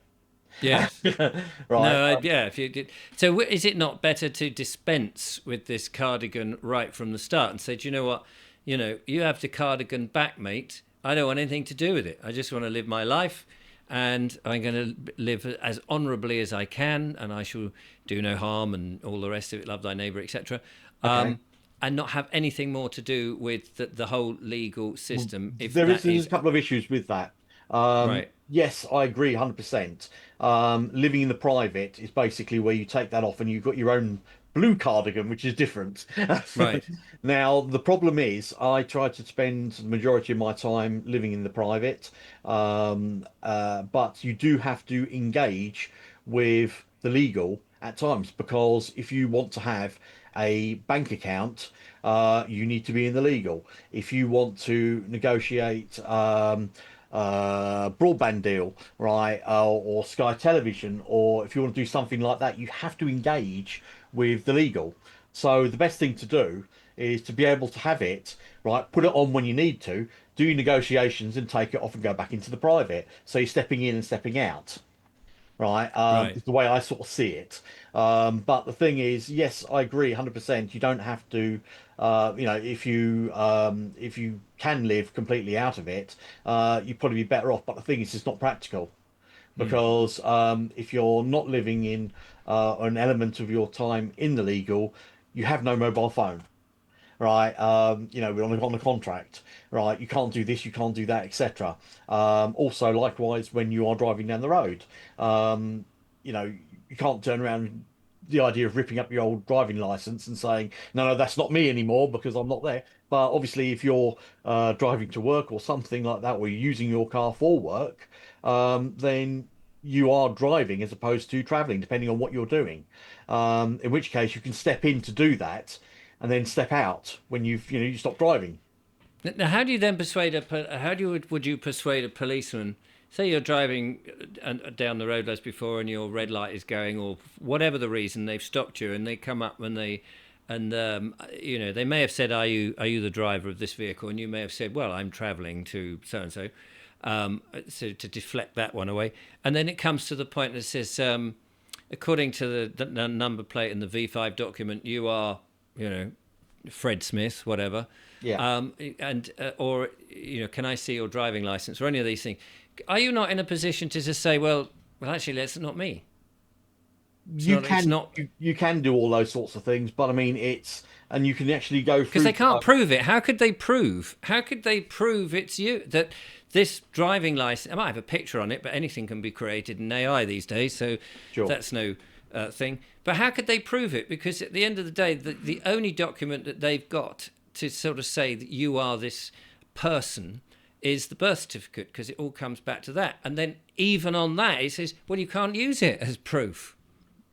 Yes. Right. No, yeah. If you did, so is it not better to dispense with this cardigan right from the start and say, do you know what, you have the cardigan back, mate. I don't want anything to do with it. I just want to live my life, and I'm going to live as honourably as I can, and I shall do no harm, and all the rest of it. Love thy neighbour, etc. Okay. and not have anything more to do with the whole legal Well, system, if there is that there's is a couple of issues with that. right. Yes, I agree 100%. Living in the private is basically where you take that off and you've got your own blue cardigan, which is different. Right. Now, the problem is, I try to spend the majority of my time living in the private, but you do have to engage with the legal at times because if you want to have a bank account, you need to be in the legal. If you want to negotiate broadband deal, right, or Sky Television, or if you want to do something like that, you have to engage with the legal. So the best thing to do is to be able to have it, right, put it on when you need to, do your negotiations and take it off and go back into the private. So you're stepping in and stepping out, right? Right. Is the way I sort of see it. But the thing is, yes, I agree 100%. You don't have to, if you can live completely out of it, you'd probably be better off. But the thing is, it's not practical Mm. because if you're not living in an element of your time in the legal, you have no mobile phone, right? We're on a contract, right? You can't do this, you can't do that, etc. Also, likewise, when you are driving down the road, um, you know, you can't turn around. The idea of ripping up your old driving license and saying, no, no, that's not me anymore because I'm not there. But obviously, if you're driving to work or something like that, or you're using your car for work, then you are driving as opposed to traveling, depending on what you're doing. In which case, you can step in to do that and then step out when you stop driving. Now, how do you then persuade how do you would you persuade a policeman? Say you're driving down the road as before, and your red light is going, or whatever the reason, they've stopped you, and they come up and they may have said, "Are you the driver of this vehicle?" And you may have said, "Well, I'm travelling to so and so," so to deflect that one away, and then it comes to the point that says, according to the number plate in the V5 document, you are, you know, Fred Smith, whatever, Yeah. and or can I see your driving license or any of these things? Are you not in a position to just say, well, actually, that's not me. It's You not. It's can not you can do all those sorts of things, but I mean and you can actually go because through they to can't prove it. How could they prove? How could they prove it's you that this driving license? I might have a picture on it, but anything can be created in AI these days, so sure. that's no thing. But how could they prove it? Because at the end of the day, the only document that they've got to sort of say that you are this person is the birth certificate, because it all comes back to that. And then even on that, it says, well, you can't use it as proof.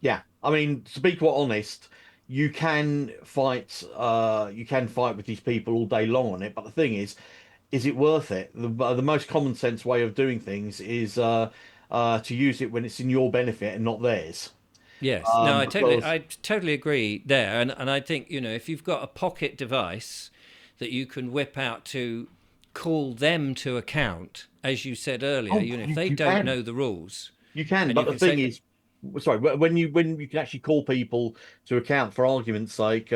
Yeah. I mean, to be quite honest, you can fight with these people all day long on it, but the thing is it worth it? The most common sense way of doing things is to use it when it's in your benefit and not theirs. Yes, no, Because I totally agree there, and I think if you've got a pocket device that you can whip out to call them to account, as you said earlier, oh, if they you don't can. know the rules, You can, and but you the can thing say, is, sorry, when you can actually call people to account for argument's sake,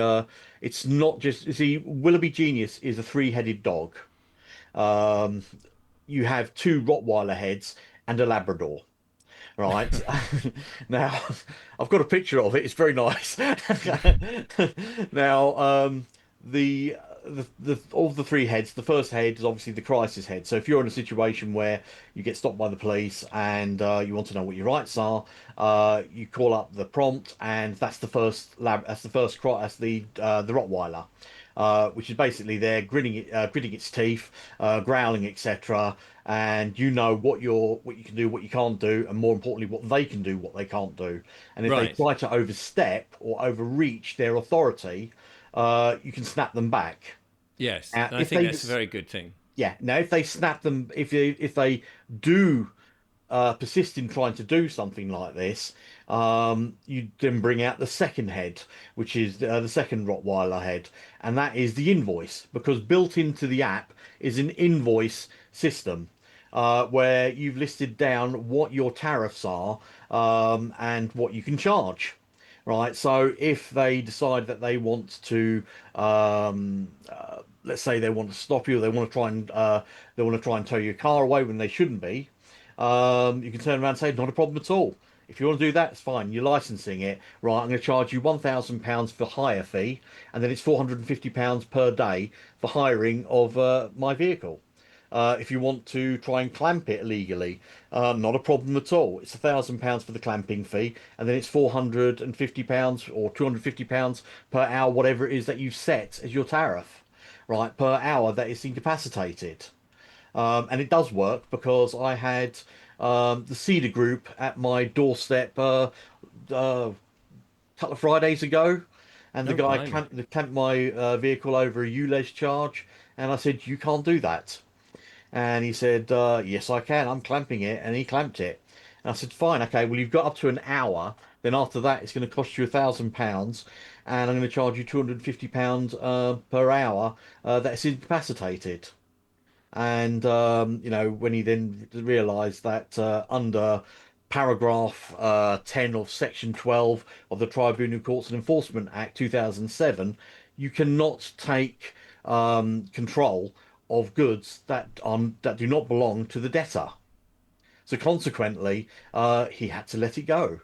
it's not just you see, Willoughby Genius is a three-headed dog. Um, you have two Rottweiler heads and a Labrador, right? Now, I've got a picture of it. It's very nice. Now, the of the three heads, the first head is obviously the crisis head. So if you're in a situation where you get stopped by the police and you want to know what your rights are, you call up the prompt, and that's the first That's the first cry. That's the Rottweiler. Which is basically there gritting its teeth, growling, etc. And you know what you can do, what you can't do, and more importantly, what they can do, what they can't do. And if they right, try to overstep or overreach their authority, you can snap them back. yes, Now, and I if think they that's a very good thing. yeah, now if they snap them, if they do persist in trying to do something like this, you then bring out the second head, which is the second Rottweiler head, and that is the invoice, because built into the app is an invoice system where you've listed down what your tariffs are and what you can charge. Right, so if they decide that they want to, let's say they want to stop you, they want to try and tow your car away when they shouldn't be, you can turn around and say, not a problem at all. If you want to do that, it's fine. You're licensing it, right? I'm going to charge you £1,000 for hire fee, and then it's £450 per day for hiring of my vehicle. If you want to try and clamp it illegally, not a problem at all. It's £1,000 for the clamping fee, and then it's £450 or £250 per hour, whatever it is that you've set as your tariff, right? Per hour that is incapacitated. And it does work because I had the Cedar Group at my doorstep a couple of Fridays ago, and the No, guy blimey. clamped my vehicle over a ULEZ charge, and I said, "You can't do that." And he said, "Yes, I can. I'm clamping it," and he clamped it. And I said, "Fine, okay. Well, you've got up to an hour. Then after that, it's going to cost you £1,000, and I'm going to charge you £250 per hour that's incapacitated." And when he then realised that under paragraph 10 of section 12 of the Tribunal Courts and Enforcement Act 2007, you cannot take control of goods that do not belong to the debtor. So consequently, he had to let it go,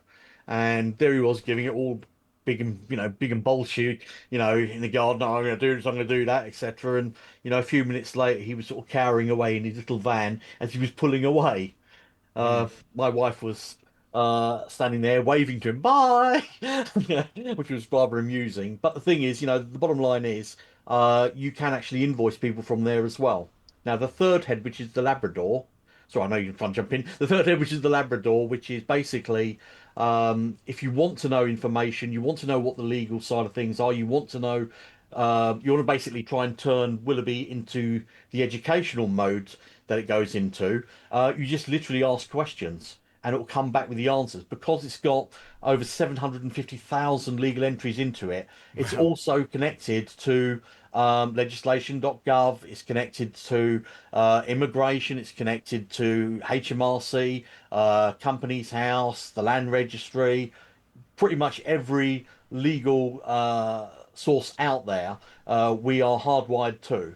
and there he was giving it all big and big and bullshit, in the garden. "Oh, I'm going to do this, I'm going to do that, etc." And a few minutes later, he was sort of cowering away in his little van as he was pulling away. Mm. My wife was standing there waving to him, "Bye," which was rather amusing. But the thing is, the bottom line is, you can actually invoice people from there as well. Now, the third head, which is the Labrador. So I know you're trying to jump in. The third head, which is the Labrador, which is basically, if you want to know information, you want to know what the legal side of things are, you want to know, you want to basically try and turn Willoughby into the educational mode that it goes into. You just literally ask questions, and it will come back with the answers because it's got over 750,000 legal entries into it. It's Wow. also connected to legislation.gov. It's connected to immigration. It's connected to HMRC, Companies House, the Land Registry, pretty much every legal source out there. We are hardwired to,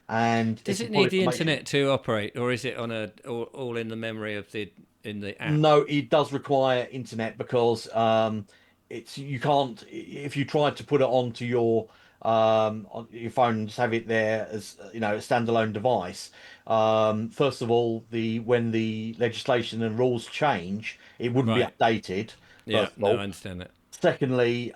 and Does it's it full need the information. internet to operate, or is it on all in the memory of the app? No, it does require internet because it's you can't if you tried to put it onto on your phone and just have it there as a standalone device. First of all, the when the legislation and rules change, it wouldn't be Right. updated. Yeah. First of No, all, I understand that. secondly,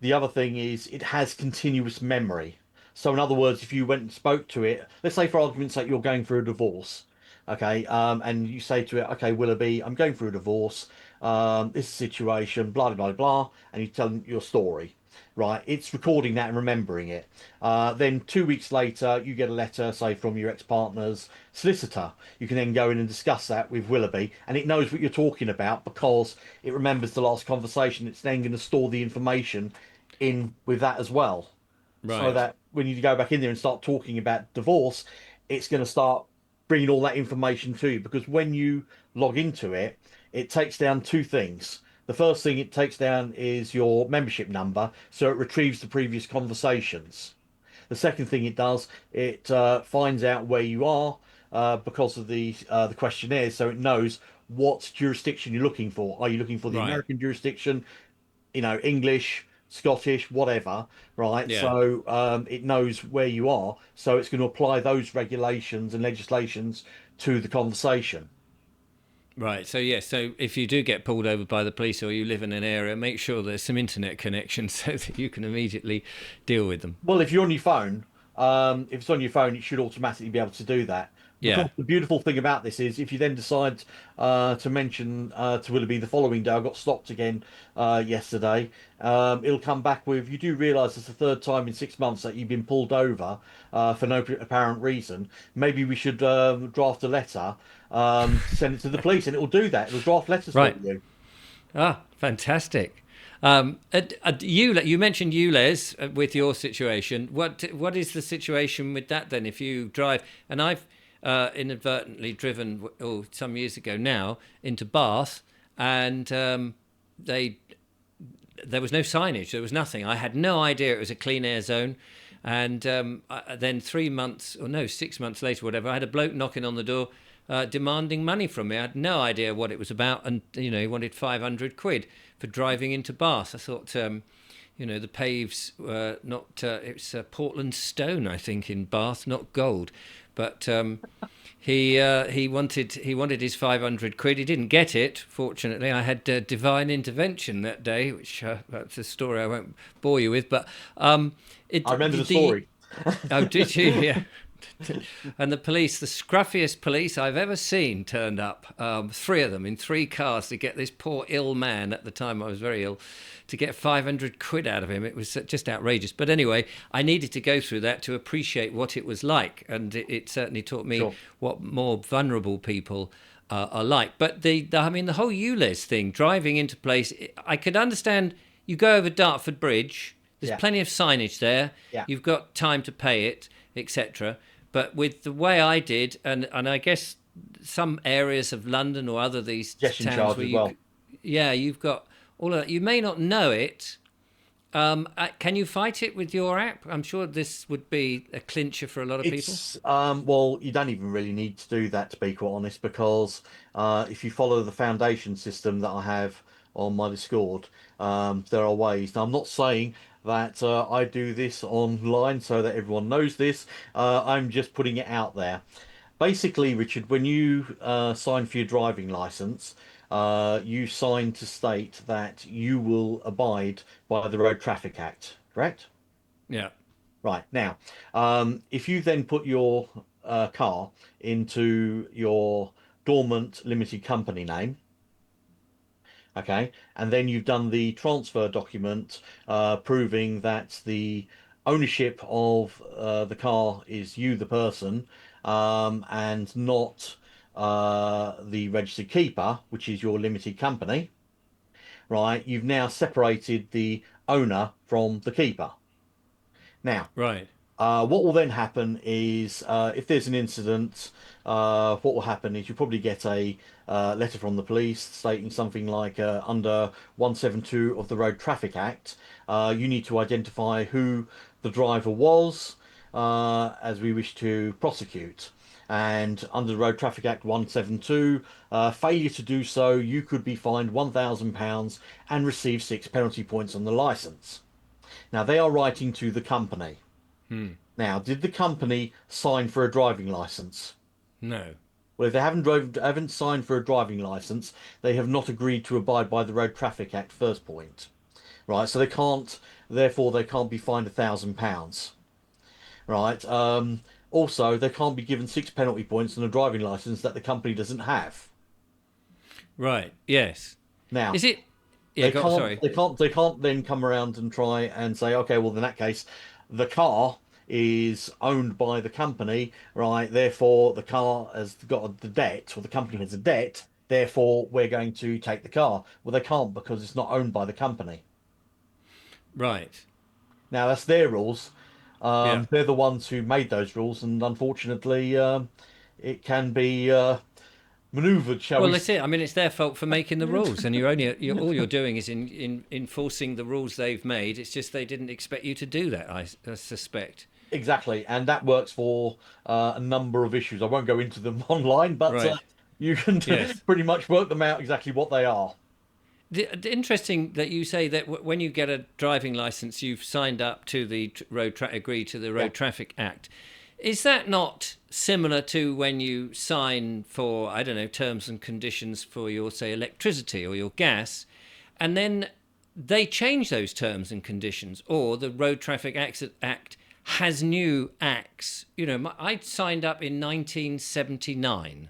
the other thing is it has continuous memory. So, in other words, if you went and spoke to it, let's say for argument's sake, you're going through a divorce, okay, and you say to it, "Okay, Willoughby, I'm going through a divorce. This situation, blah blah blah," and you tell them your story, right? It's recording that and remembering it. Then 2 weeks later, you get a letter, say from your ex-partner's solicitor. You can then go in and discuss that with Willoughby, and it knows what you're talking about because it remembers the last conversation. It's then going to store the information in with that as well, so Right. that when you go back in there and start talking about divorce, it's going to start bringing all that information to you. Because when you log into it, it takes down two things. The first thing it takes down is your membership number, so it retrieves the previous conversations. The second thing it does, it finds out where you are because of the questionnaire, so it knows what jurisdiction you're looking for. Are you looking for the Right. American jurisdiction, English, Scottish, whatever, right? Yeah. So it knows where you are, so it's going to apply those regulations and legislations to the conversation. Right. So yes. So if you do get pulled over by the police or you live in an area, make sure there's some internet connection so that you can immediately deal with them. Well, if you're on your phone, if it's on your phone, it should automatically be able to do that. Because Yeah. the beautiful thing about this is, if you then decide to mention to Willoughby the following day, I got stopped again yesterday. It'll come back with, "You do realise it's the third time in 6 months that you've been pulled over for no apparent reason. Maybe we should draft a letter to send it to the police," and it will do that. It'll draft letters for Right. you. Ah, fantastic. You mentioned ULEZ with your situation. What is the situation with that then? If you drive, and I've inadvertently driven some years ago now into Bath, and they there was no signage. There was nothing. I had no idea it was a clean air zone. And then 3 months, or no, 6 months later, whatever, I had a bloke knocking on the door. demanding money from me. I had no idea what it was about, and he wanted 500 quid for driving into Bath. I thought, the paves were not. It's Portland stone, I think, in Bath, not gold. But he wanted his 500 quid. He didn't get it. Fortunately, I had divine intervention that day, which that's a story I won't bore you with. But I remember the story. Oh, did you? Yeah. And the police, the scruffiest police I've ever seen, turned up. 3 of them in 3 cars to get this poor ill man. At the time, I was very ill. To get 500 quid out of him, it was just outrageous. But anyway, I needed to go through that to appreciate what it was like, and it certainly taught me what more vulnerable people are like. But the whole ULEZ thing, driving into place, I could understand. You go over Dartford Bridge. There's plenty of signage there. Yeah. You've got time to pay it, etc. But with the way I did, and I guess some areas of London or other these towns where you've got all of that. You may not know it. Can you fight it with your app? I'm sure this would be a clincher for a lot of people. Well, you don't even really need to do that, to be quite honest, because if you follow the foundation system that I have on my Discord, there are ways. Now, I'm not saying that I do this online so that everyone knows this. I'm just putting it out there. Basically, Richard, when you sign for your driving license, you sign to state that you will abide by the Road Traffic Act, correct? Yeah. Right. Now, if you then put your car into your dormant limited company name, okay, and then you've done the transfer document proving that the ownership of the car is you, the person, and not the registered keeper, which is your limited company, right? You've now separated the owner from the keeper. Now, Right. what will then happen is if there's an incident, what will happen is you probably get a letter from the police stating something like under 172 of the Road Traffic Act, you need to identify who the driver was as we wish to prosecute. And under the Road Traffic Act 172, failure to do so, you could be fined £1,000 and receive 6 penalty points on the licence. Now, they are writing to the company. Now, did the company sign for a driving licence? No. Well, if they haven't signed for a driving licence, they have not agreed to abide by the Road Traffic Act, first point. Right, so therefore they can't be fined £1,000. Right, also they can't be given 6 penalty points on a driving licence that the company doesn't have. Right, yes. Now, is it... Yeah, sorry. They can't then come around and try and say, okay, well, in that case, the car is owned by the company, right? Therefore, the car has got the debt, or the company has a debt. Therefore, we're going to take the car. Well, they can't because it's not owned by the company. Right. Now, that's their rules. Yeah. They're the ones who made those rules, and unfortunately, it can be manoeuvred, shall we Well, that's it. I mean, it's their fault for making the rules, and all you're doing is in enforcing the rules they've made. It's just they didn't expect you to do that, I suspect. Exactly, and that works for a number of issues. I won't go into them online, but Right. You can Yes. pretty much work them out exactly what they are. The interesting that you say that when you get a driving license, you've signed up to the agree to the Road Traffic Act. Is that not similar to when you sign for, I don't know, terms and conditions for your, say, electricity or your gas, and then they change those terms and conditions, or the Road Traffic Act has new acts? I signed up in 1979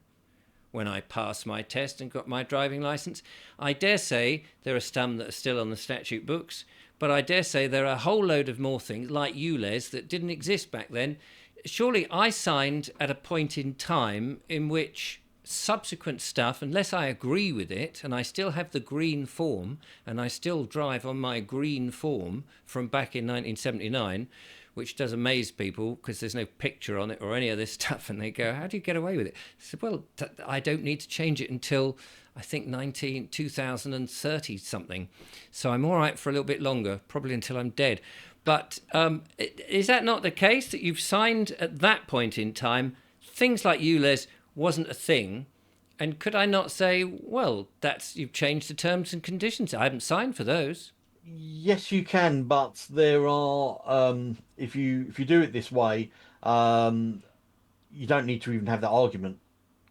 when I passed my test and got my driving licence. I dare say there are some that are still on the statute books, but I dare say there are a whole load of more things, like ULEZ, that didn't exist back then. Surely I signed at a point in time in which subsequent stuff, unless I agree with it, and I still have the green form, and I still drive on my green form from back in 1979, which does amaze people because there's no picture on it or any of this stuff, and they go, how do you get away with it? I said, well, I don't need to change it until I think 2030 something, so I'm all right for a little bit longer, probably until I'm dead. But is that not the case, that you've signed at that point in time things like ULEZ wasn't a thing. And could I not say, well, that's you've changed the terms and conditions? I haven't signed for those. Yes, you can, but there are if you do it this way, um, you don't need to even have that argument.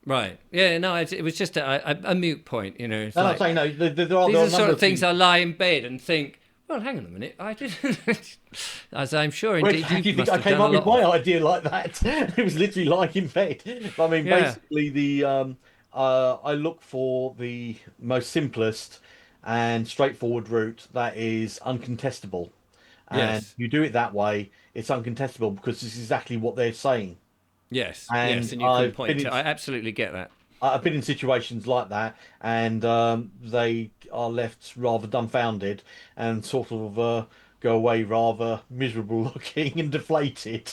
Right. Yeah. No. It was just a mute point. It's And I'm like saying no, there these are are a the number sort of of things things. I lie in bed and think. Well, hang on a minute. I didn't. As I'm sure, Where indeed, do you you think must I have came done a up with lot my of. idea like that? It was literally lying in bed. I mean, Yeah. basically, I look for the most simplest and straightforward route that is uncontestable, and Yes. you do it that way. It's uncontestable because it's exactly what they're saying. Yes. Yes. And And you can point to. I absolutely get that. I've been in situations like that, and they are left rather dumbfounded and sort of go away rather miserable looking and deflated.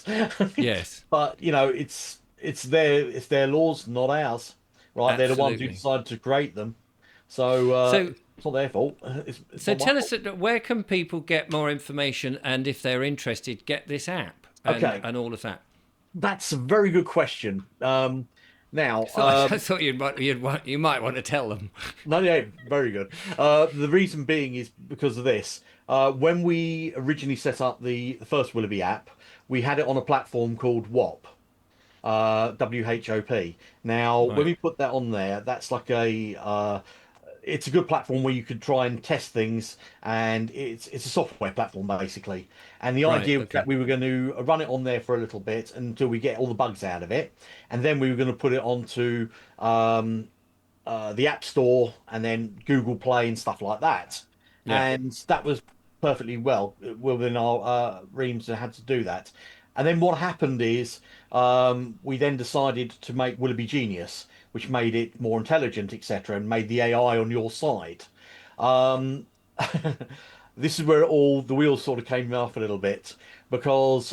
Yes. But it's their laws, not ours, right? They're the ones who Absolutely. decided to create them, so So it's not their fault. It's So not my tell us fault. where can people get more information and if they're interested, get this app and Okay, all of that. that's a very good question. Now, I thought you might want to tell them. no, yeah, very good. The reason being is because of this. When we originally set up the first Willoughby app, we had it on a platform called WOP, WHOP. Now, when Right, we put that on there, that's like it's a good platform where you could try and test things, and it's a software platform basically. And the right, idea was that okay, we were going to run it on there for a little bit until we get all the bugs out of it, and then we were going to put it onto the App Store and then Google Play and stuff like that. yeah, And that was perfectly well within our reams and had to do that. And then what happened is we then decided to make Willoughby Genius, which made it more intelligent, etc., and made the AI on your side. Um, this is where all the wheels sort of came off a little bit because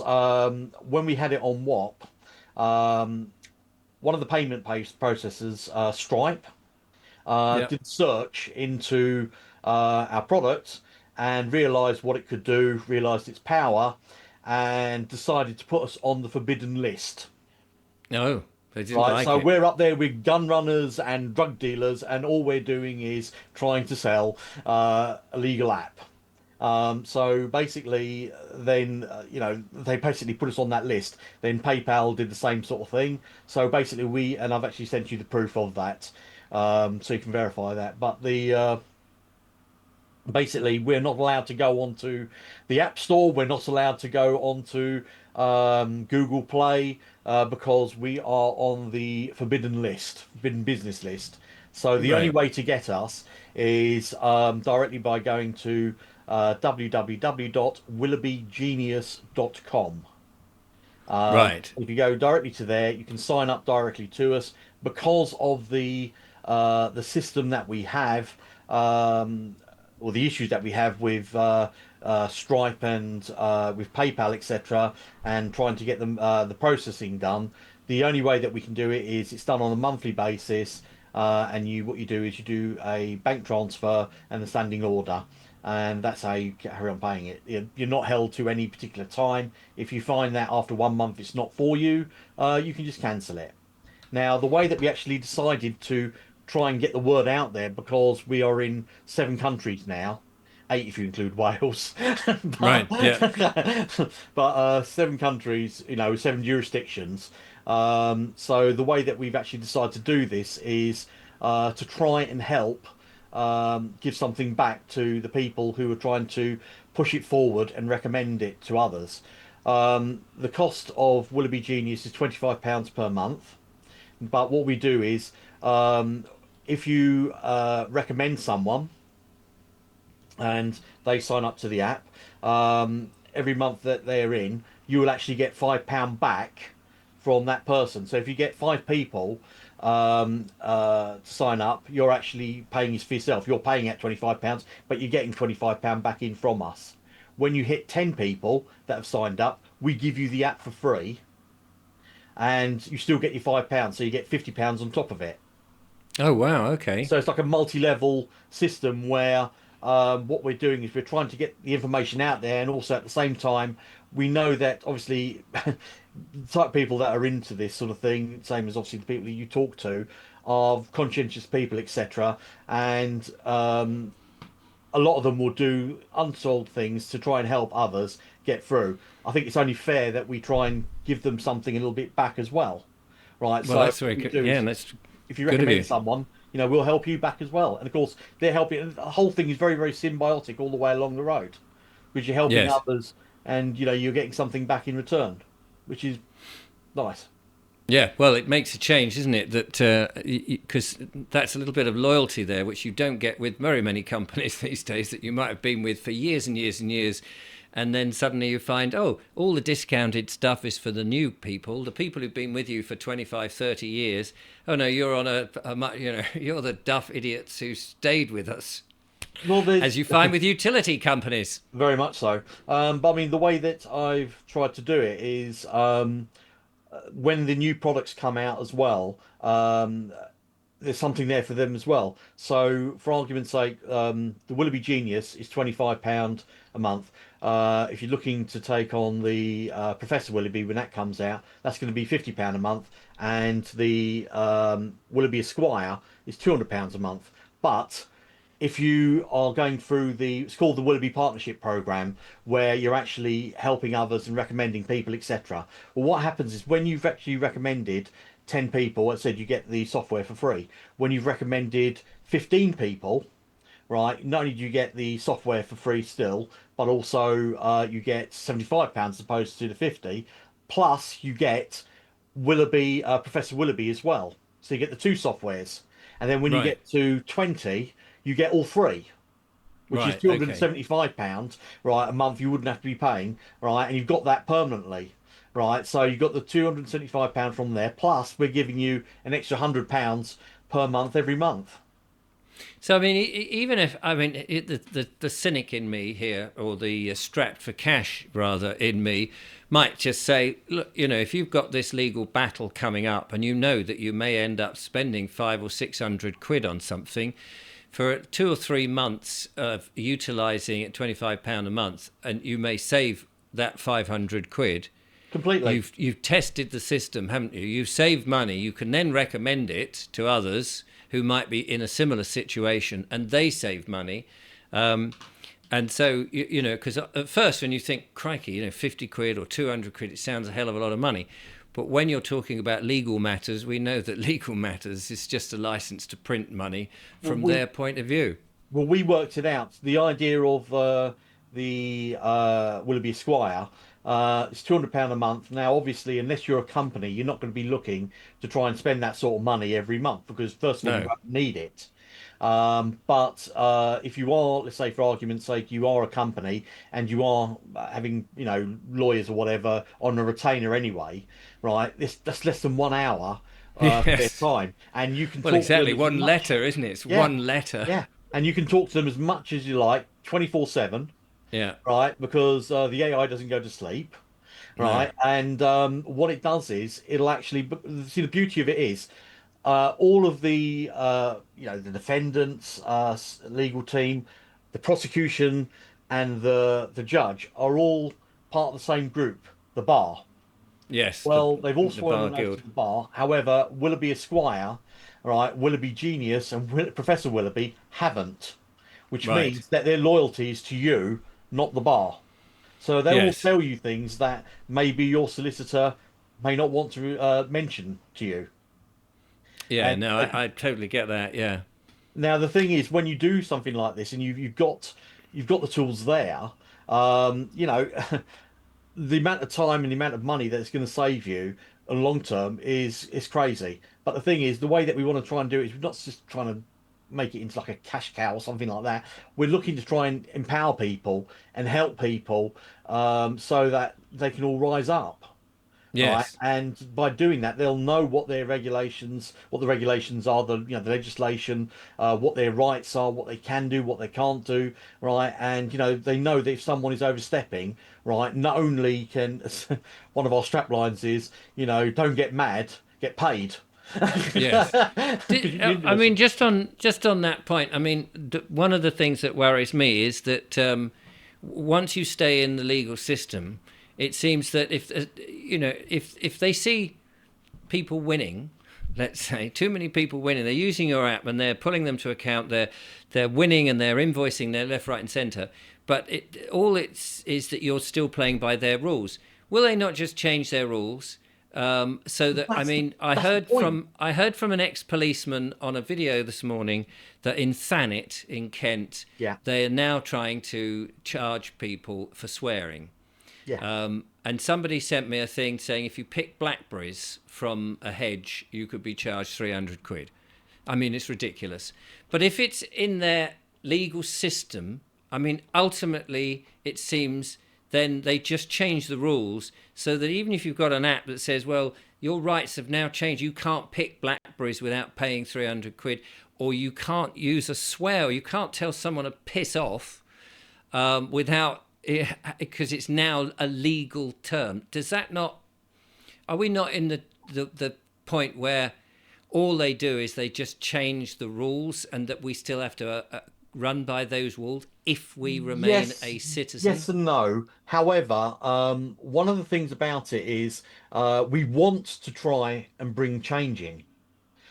when we had it on WAP, one of the payment processors, Stripe, yeah, did search into our product and realized what it could do, realized its power, and decided to put us on the forbidden list. no, they didn't Right, like so it. we're up there with gun runners and drug dealers, and all we're doing is trying to sell a legal app. So basically, then they basically put us on that list. Then PayPal did the same sort of thing. So basically, and I've actually sent you the proof of that, so you can verify that. But the basically, we're not allowed to go onto the App Store. We're not allowed to go onto Google Play because we are on the forbidden list, forbidden business list. So the only Right, way to get us is directly by going to www.willoughbygenius.com. right, If you go directly to there, you can sign up directly to us because of the system that we have, or the issues that we have with Stripe and with PayPal, etc., and trying to get them the processing done. The only way that we can do it is it's done on a monthly basis, and what you do is you do a bank transfer and a standing order, and that's how you carry on paying it. You're not held to any particular time. If you find that after 1 month it's not for you, you can just cancel it. Now, the way that we actually decided to try and get the word out there, because we are in 7 countries now, 8 if you include Wales, but right, yeah, 7 countries, 7 jurisdictions. So the way that we've actually decided to do this is to try and help give something back to the people who are trying to push it forward and recommend it to others. The cost of Willoughby Genius is £25 per month. But what we do is, if you recommend someone and they sign up to the app, every month that they're in, you will actually get £5 back from that person. So if you get 5 people to sign up, you're actually paying this for yourself. You're paying at £25, but you're getting £25 back in from us. When you hit 10 people that have signed up, we give you the app for free, and you still get your £5, so you get £50 on top of it. oh wow, okay, So it's like a multi-level system where what we're doing is we're trying to get the information out there, and also at the same time we know that obviously the type of people that are into this sort of thing, same as obviously the people that you talk to, are conscientious people, etc. And a lot of them will do unsold things to try and help others get through. I think it's only fair that we try and give them something a little bit back as well, right? Well, So that's what very we good. do Yeah, is and that's if you good of recommend you. someone, we'll help you back as well. And of course, they're helping. And the whole thing is very, very symbiotic all the way along the road, because you're helping Yes. others, and you're getting something back in return, which is nice. Yeah, well, it makes a change, isn't it? That because that's a little bit of loyalty there, which you don't get with very many companies these days that you might have been with for years and years and years, and then suddenly you find, oh, all the discounted stuff is for the new people, the people who've been with you for 25, 30 years. Oh no, you're on you're the duff idiots who stayed with us, Well, as there's you find with utility companies. very much so. But I mean, the way that I've tried to do it is when the new products come out as well, there's something there for them as well. So, for argument's sake, the Willoughby Genius is £25 a month. If you're looking to take on the Professor Willoughby when that comes out, that's going to be £50 a month, and the Willoughby Esquire is £200 a month. But if you are going through it's called the Willoughby Partnership Program, where you're actually helping others and recommending people, etc. Well, what happens is when you've actually recommended 10 people, I said you get the software for free. When you've recommended 15 people, right, not only do you get the software for free still, but also you get £75 as opposed to the 50, plus you get Willoughby, Professor Willoughby as well. So you get the two softwares. And then when you Right, get to 20, you get all three, which is right, okay. £275, right, a month you wouldn't have to be paying, right, and you've got that permanently, right. So you've got the £275 from there, plus we're giving you an extra £100 per month every month. So I mean, even if I mean the cynic in me here, or the strapped for cash rather in me, might just say, look, if you've got this legal battle coming up, and you know that you may end up spending 500 or 600 quid on something, for 2 or 3 months of utilising at £25 a month, and you may save that 500 quid. Completely. You've tested the system, haven't you? You've saved money. You can then recommend it to others who might be in a similar situation, and they save money. And so because at first when you think, crikey, 50 quid or 200 quid, it sounds a hell of a lot of money. But when you're talking about legal matters, we know that legal matters is just a license to print money Well, from their point of view. we worked it out. The idea of the Willoughby Esquire it's £200 a month. Now, obviously, unless you're a company, you're not going to be looking to try and spend that sort of money every month because, first of all, you No. won't need it. But if you are, let's say, for argument's sake, you are a company and you are having, lawyers or whatever on a retainer anyway, right? That's less than 1 hour for their Yes. time, and you can Well, talk to them exactly. as One much. letter, isn't it? It's Yeah, one letter. yeah, and you can talk to them as much as you like, 24/7, Yeah. right? Because the AI doesn't go to sleep, No. right? And what it does is it'll actually see the beauty of it is all of the the defendants, legal team, the prosecution, and the judge are all part of the same group, the bar. Yes. The Well, they've all the sworn Bar an oath to Guild. the bar. However, Willoughby Esquire, right, Willoughby Genius, and Professor Willoughby haven't, which Right. means that their loyalty is to you, not the bar. So they will Yes. tell you things that maybe your solicitor may not want to mention to you. Yeah. And No, they I totally get that. Yeah. Now the thing is, when you do something like this and you've got the tools there, you know, the amount of time and the amount of money that it's going to save you on long term is crazy. But the thing is, the way that we want to try and do it is we're not just trying to make it into like a cash cow or something like that. We're looking to try and empower people and help people so that they can all rise up. Right, Yes. and by doing that, they'll know what the regulations are, the legislation, what their rights are, what they can do, what they can't do, right? And they know that if someone is overstepping, right, not only can one of our strap lines is, don't get mad, get paid. Yes. Because you I mean, listen. just on that point, I mean, one of the things that worries me is that once you stay in the legal system, it seems that if they see people winning, let's say too many people winning, they're using your app and they're pulling them to account. They're winning and they're invoicing their left, right, and centre. But all it's is that you're still playing by their rules. Will they not just change their rules? So that I That's the mean, that's the point. I heard from an ex-policeman on a video this morning that in Thanet in Kent, Yeah, they are now trying to charge people for swearing. yeah. And somebody sent me a thing saying if you pick blackberries from a hedge, you could be charged 300 quid. I mean, it's ridiculous. But if it's in their legal system, I mean, ultimately, it seems then they just change the rules so that even if you've got an app that says, well, your rights have now changed, you can't pick blackberries without paying 300 quid, or you can't use a swear, or you can't tell someone to piss off without, because it's now a legal term. Does that not, are we not in the point where all they do is they just change the rules and that we still have to run by those rules if we remain Yes, a citizen? yes and no. However, one of the things about it is we want to try and bring change in.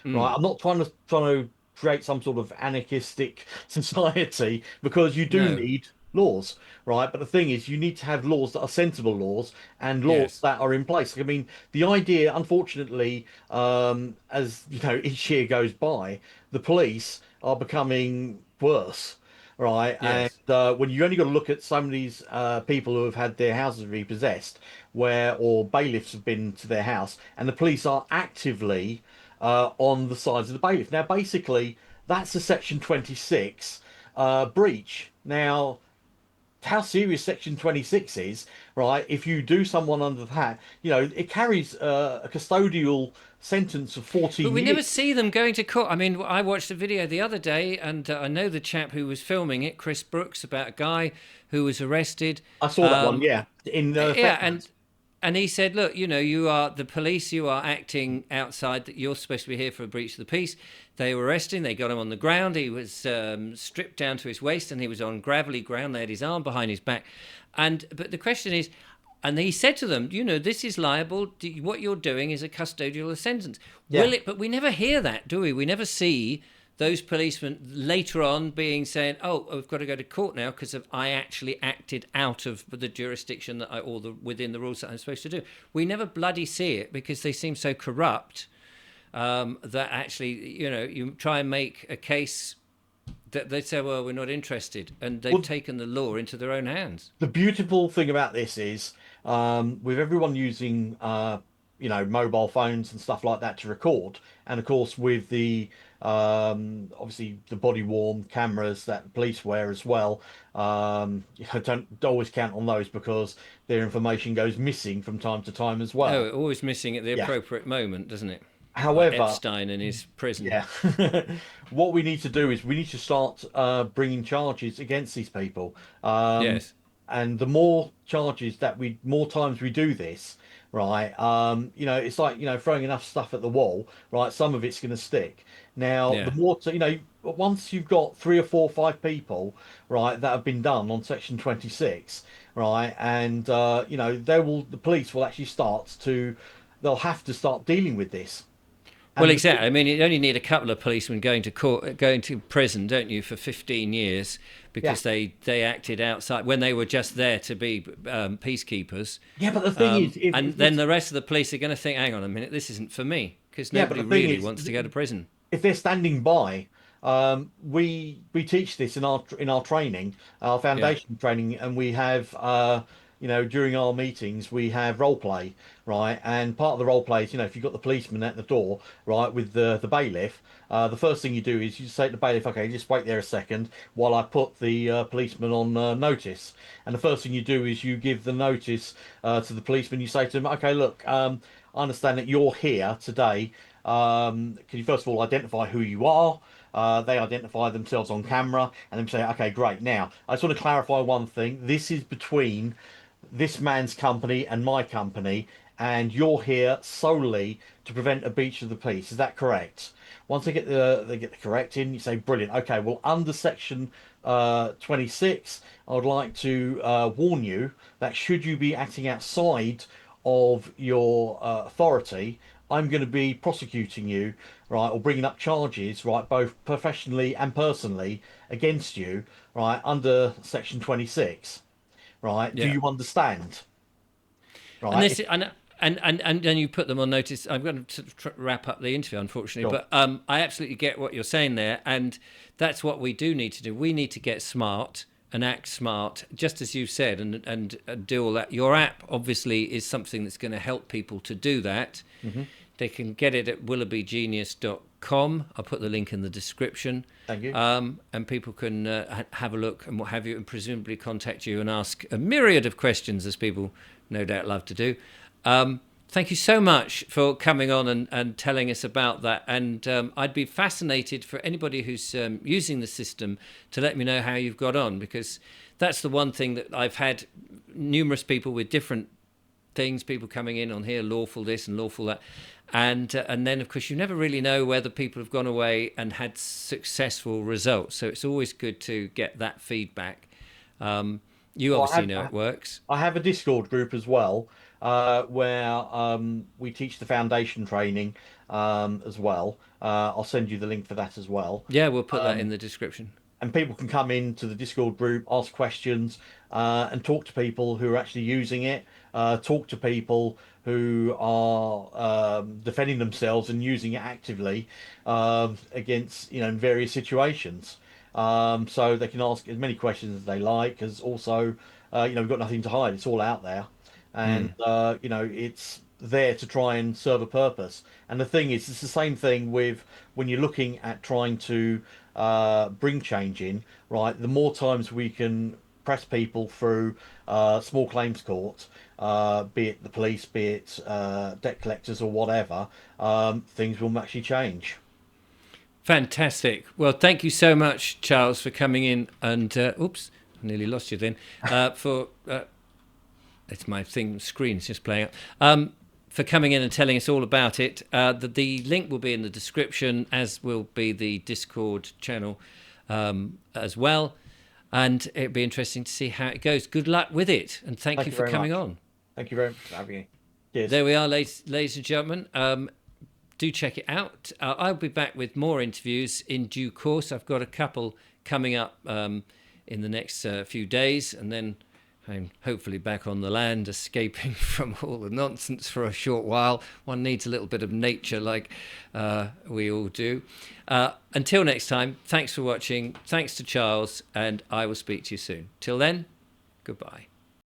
Right? Mm, I'm not trying to create some sort of anarchistic society because you do no. need laws, right? But the thing is, you need to have laws that are sensible laws and laws Yes. that are in place. I mean, the idea, unfortunately, as you know, each year goes by, the police are becoming worse. Right, and Yes. when you only got to look at some of these people who have had their houses repossessed, where or bailiffs have been to their house, and the police are actively on the sides of the bailiff. Now, basically, that's a Section 26 breach. Now, how serious Section 26 is, right? If you do someone under that, it carries a custodial sentence of But 14 we years. never see them going to court. I mean, I watched a video the other day, and I know the chap who was filming it, Chris Brooks, about a guy who was arrested. I saw that one, Um, yeah, in yeah, Thetford. and he said, look, you are the police. You are acting outside. That you're supposed to be here for a breach of the peace. They were arresting. They got him on the ground. He was stripped down to his waist, and he was on gravelly ground. They had his arm behind his back, but the question is. And he said to them, this is liable. What you're doing is a custodial sentence. Will Yeah. it? But we never hear that, do we? We never see those policemen later on being saying, "Oh, I've got to go to court now because I actually acted out of the jurisdiction that within the rules that I'm supposed to do." We never bloody see it because they seem so corrupt that actually, you try and make a case that they say, "Well, we're not interested," and they've Well, taken the law into their own hands. the beautiful thing about this is, with everyone using, mobile phones and stuff like that to record, and of course with the obviously the body worn cameras that police wear as well. Don't always count on those because their information goes missing from time to time as well. Oh, always missing at the Yeah. appropriate moment, doesn't it? Like However, Epstein in his prison. yeah. What we need to do is we need to start bringing charges against these people. Yes. And the more charges more times we do this, right? It's like, throwing enough stuff at the wall, right? Some of it's going to stick. Now, the Yeah. more, once you've got three or four, five people, right, that have been done on Section 26, right, and the police will actually they'll have to start dealing with this. Well, And exactly. I mean, you only need a couple of policemen going to court, going to prison, don't you, for 15 years yeah, because they acted outside when they were just there to be peacekeepers. yeah, but the thing is, And then the rest of the police are going to think, hang on a minute, this isn't for me because yeah, but nobody the thing really is, wants to go to prison. if they're standing by, we teach this in our training, our Yeah. foundation training, and we have during our meetings we have role play, right? And part of the role play is if you've got the policeman at the door, right, with the bailiff. The first thing you do is you say to the bailiff, okay, just wait there a second while I put the policeman on notice. And the first thing you do is you give the notice to the policeman. You say to him, okay, look, I understand that you're here today. Can you first of all identify who you are? They identify themselves on camera and then say, okay, great. Now, I just want to clarify one thing. This is between this man's company and my company, and you're here solely to prevent a breach of the peace. Is that correct? Once they get the correct in, you say, brilliant. Okay, well, under section 26, I would like to warn you that should you be acting outside of your authority, I'm going to be prosecuting you, right, or bringing up charges, right, both professionally and personally against you, right, under section 26, right? Do Yeah. you understand? And Right? this and then you put them on notice. I'm going to wrap up the interview, unfortunately, Sure. but I absolutely get what you're saying there, and that's what we do need to do. We need to get smart and act smart, just as you said, and do all that. Your app obviously is something that's going to help people to do that. Hmm. They can get it at willoughbygenius.com. I'll put the link in the description. Thank you. And people can have a look and what have you, and presumably contact you and ask a myriad of questions, as people no doubt love to do. Thank you so much for coming on and telling us about that. And I'd be fascinated for anybody who's using the system to let me know how you've got on, because that's the one thing that I've had numerous people with different things, people coming in on here, lawful this and lawful that. And then, of course, you never really know whether people have gone away and had successful results. So it's always good to get that feedback. You Well, obviously know it works. I have a Discord group as well, where we teach the foundation training as well. I'll send you the link for that as well. Yeah, we'll put that in the description. And people can come into the Discord group, ask questions, and talk to people who are actually using it. Talk to people who are defending themselves and using it actively against, in various situations. So they can ask as many questions as they like, as also, we've got nothing to hide. It's all out there, and it's there to try and serve a purpose. And the thing is, it's the same thing with when you're looking at trying to bring change in, right? The more times we can press people through small claims court, be it the police, be it debt collectors or whatever, things will actually change. Fantastic. Well, thank you so much, Charles, for coming in. And oops, I nearly lost you then. It's my screen is just playing up. For coming in and telling us all about it. The link will be in the description, as will be the Discord channel as well. And it'd be interesting to see how it goes. Good luck with it, and thank you for very coming much. on. Thank you very much for having me. Cheers. There we are, ladies and gentlemen. Do check it out. I'll be back with more interviews in due course. I've got a couple coming up in the next few days, and then I'm hopefully back on the land, escaping from all the nonsense for a short while. One needs a little bit of nature, like we all do. Until next time, thanks for watching. Thanks to Charles, and I will speak to you soon. Till then, goodbye.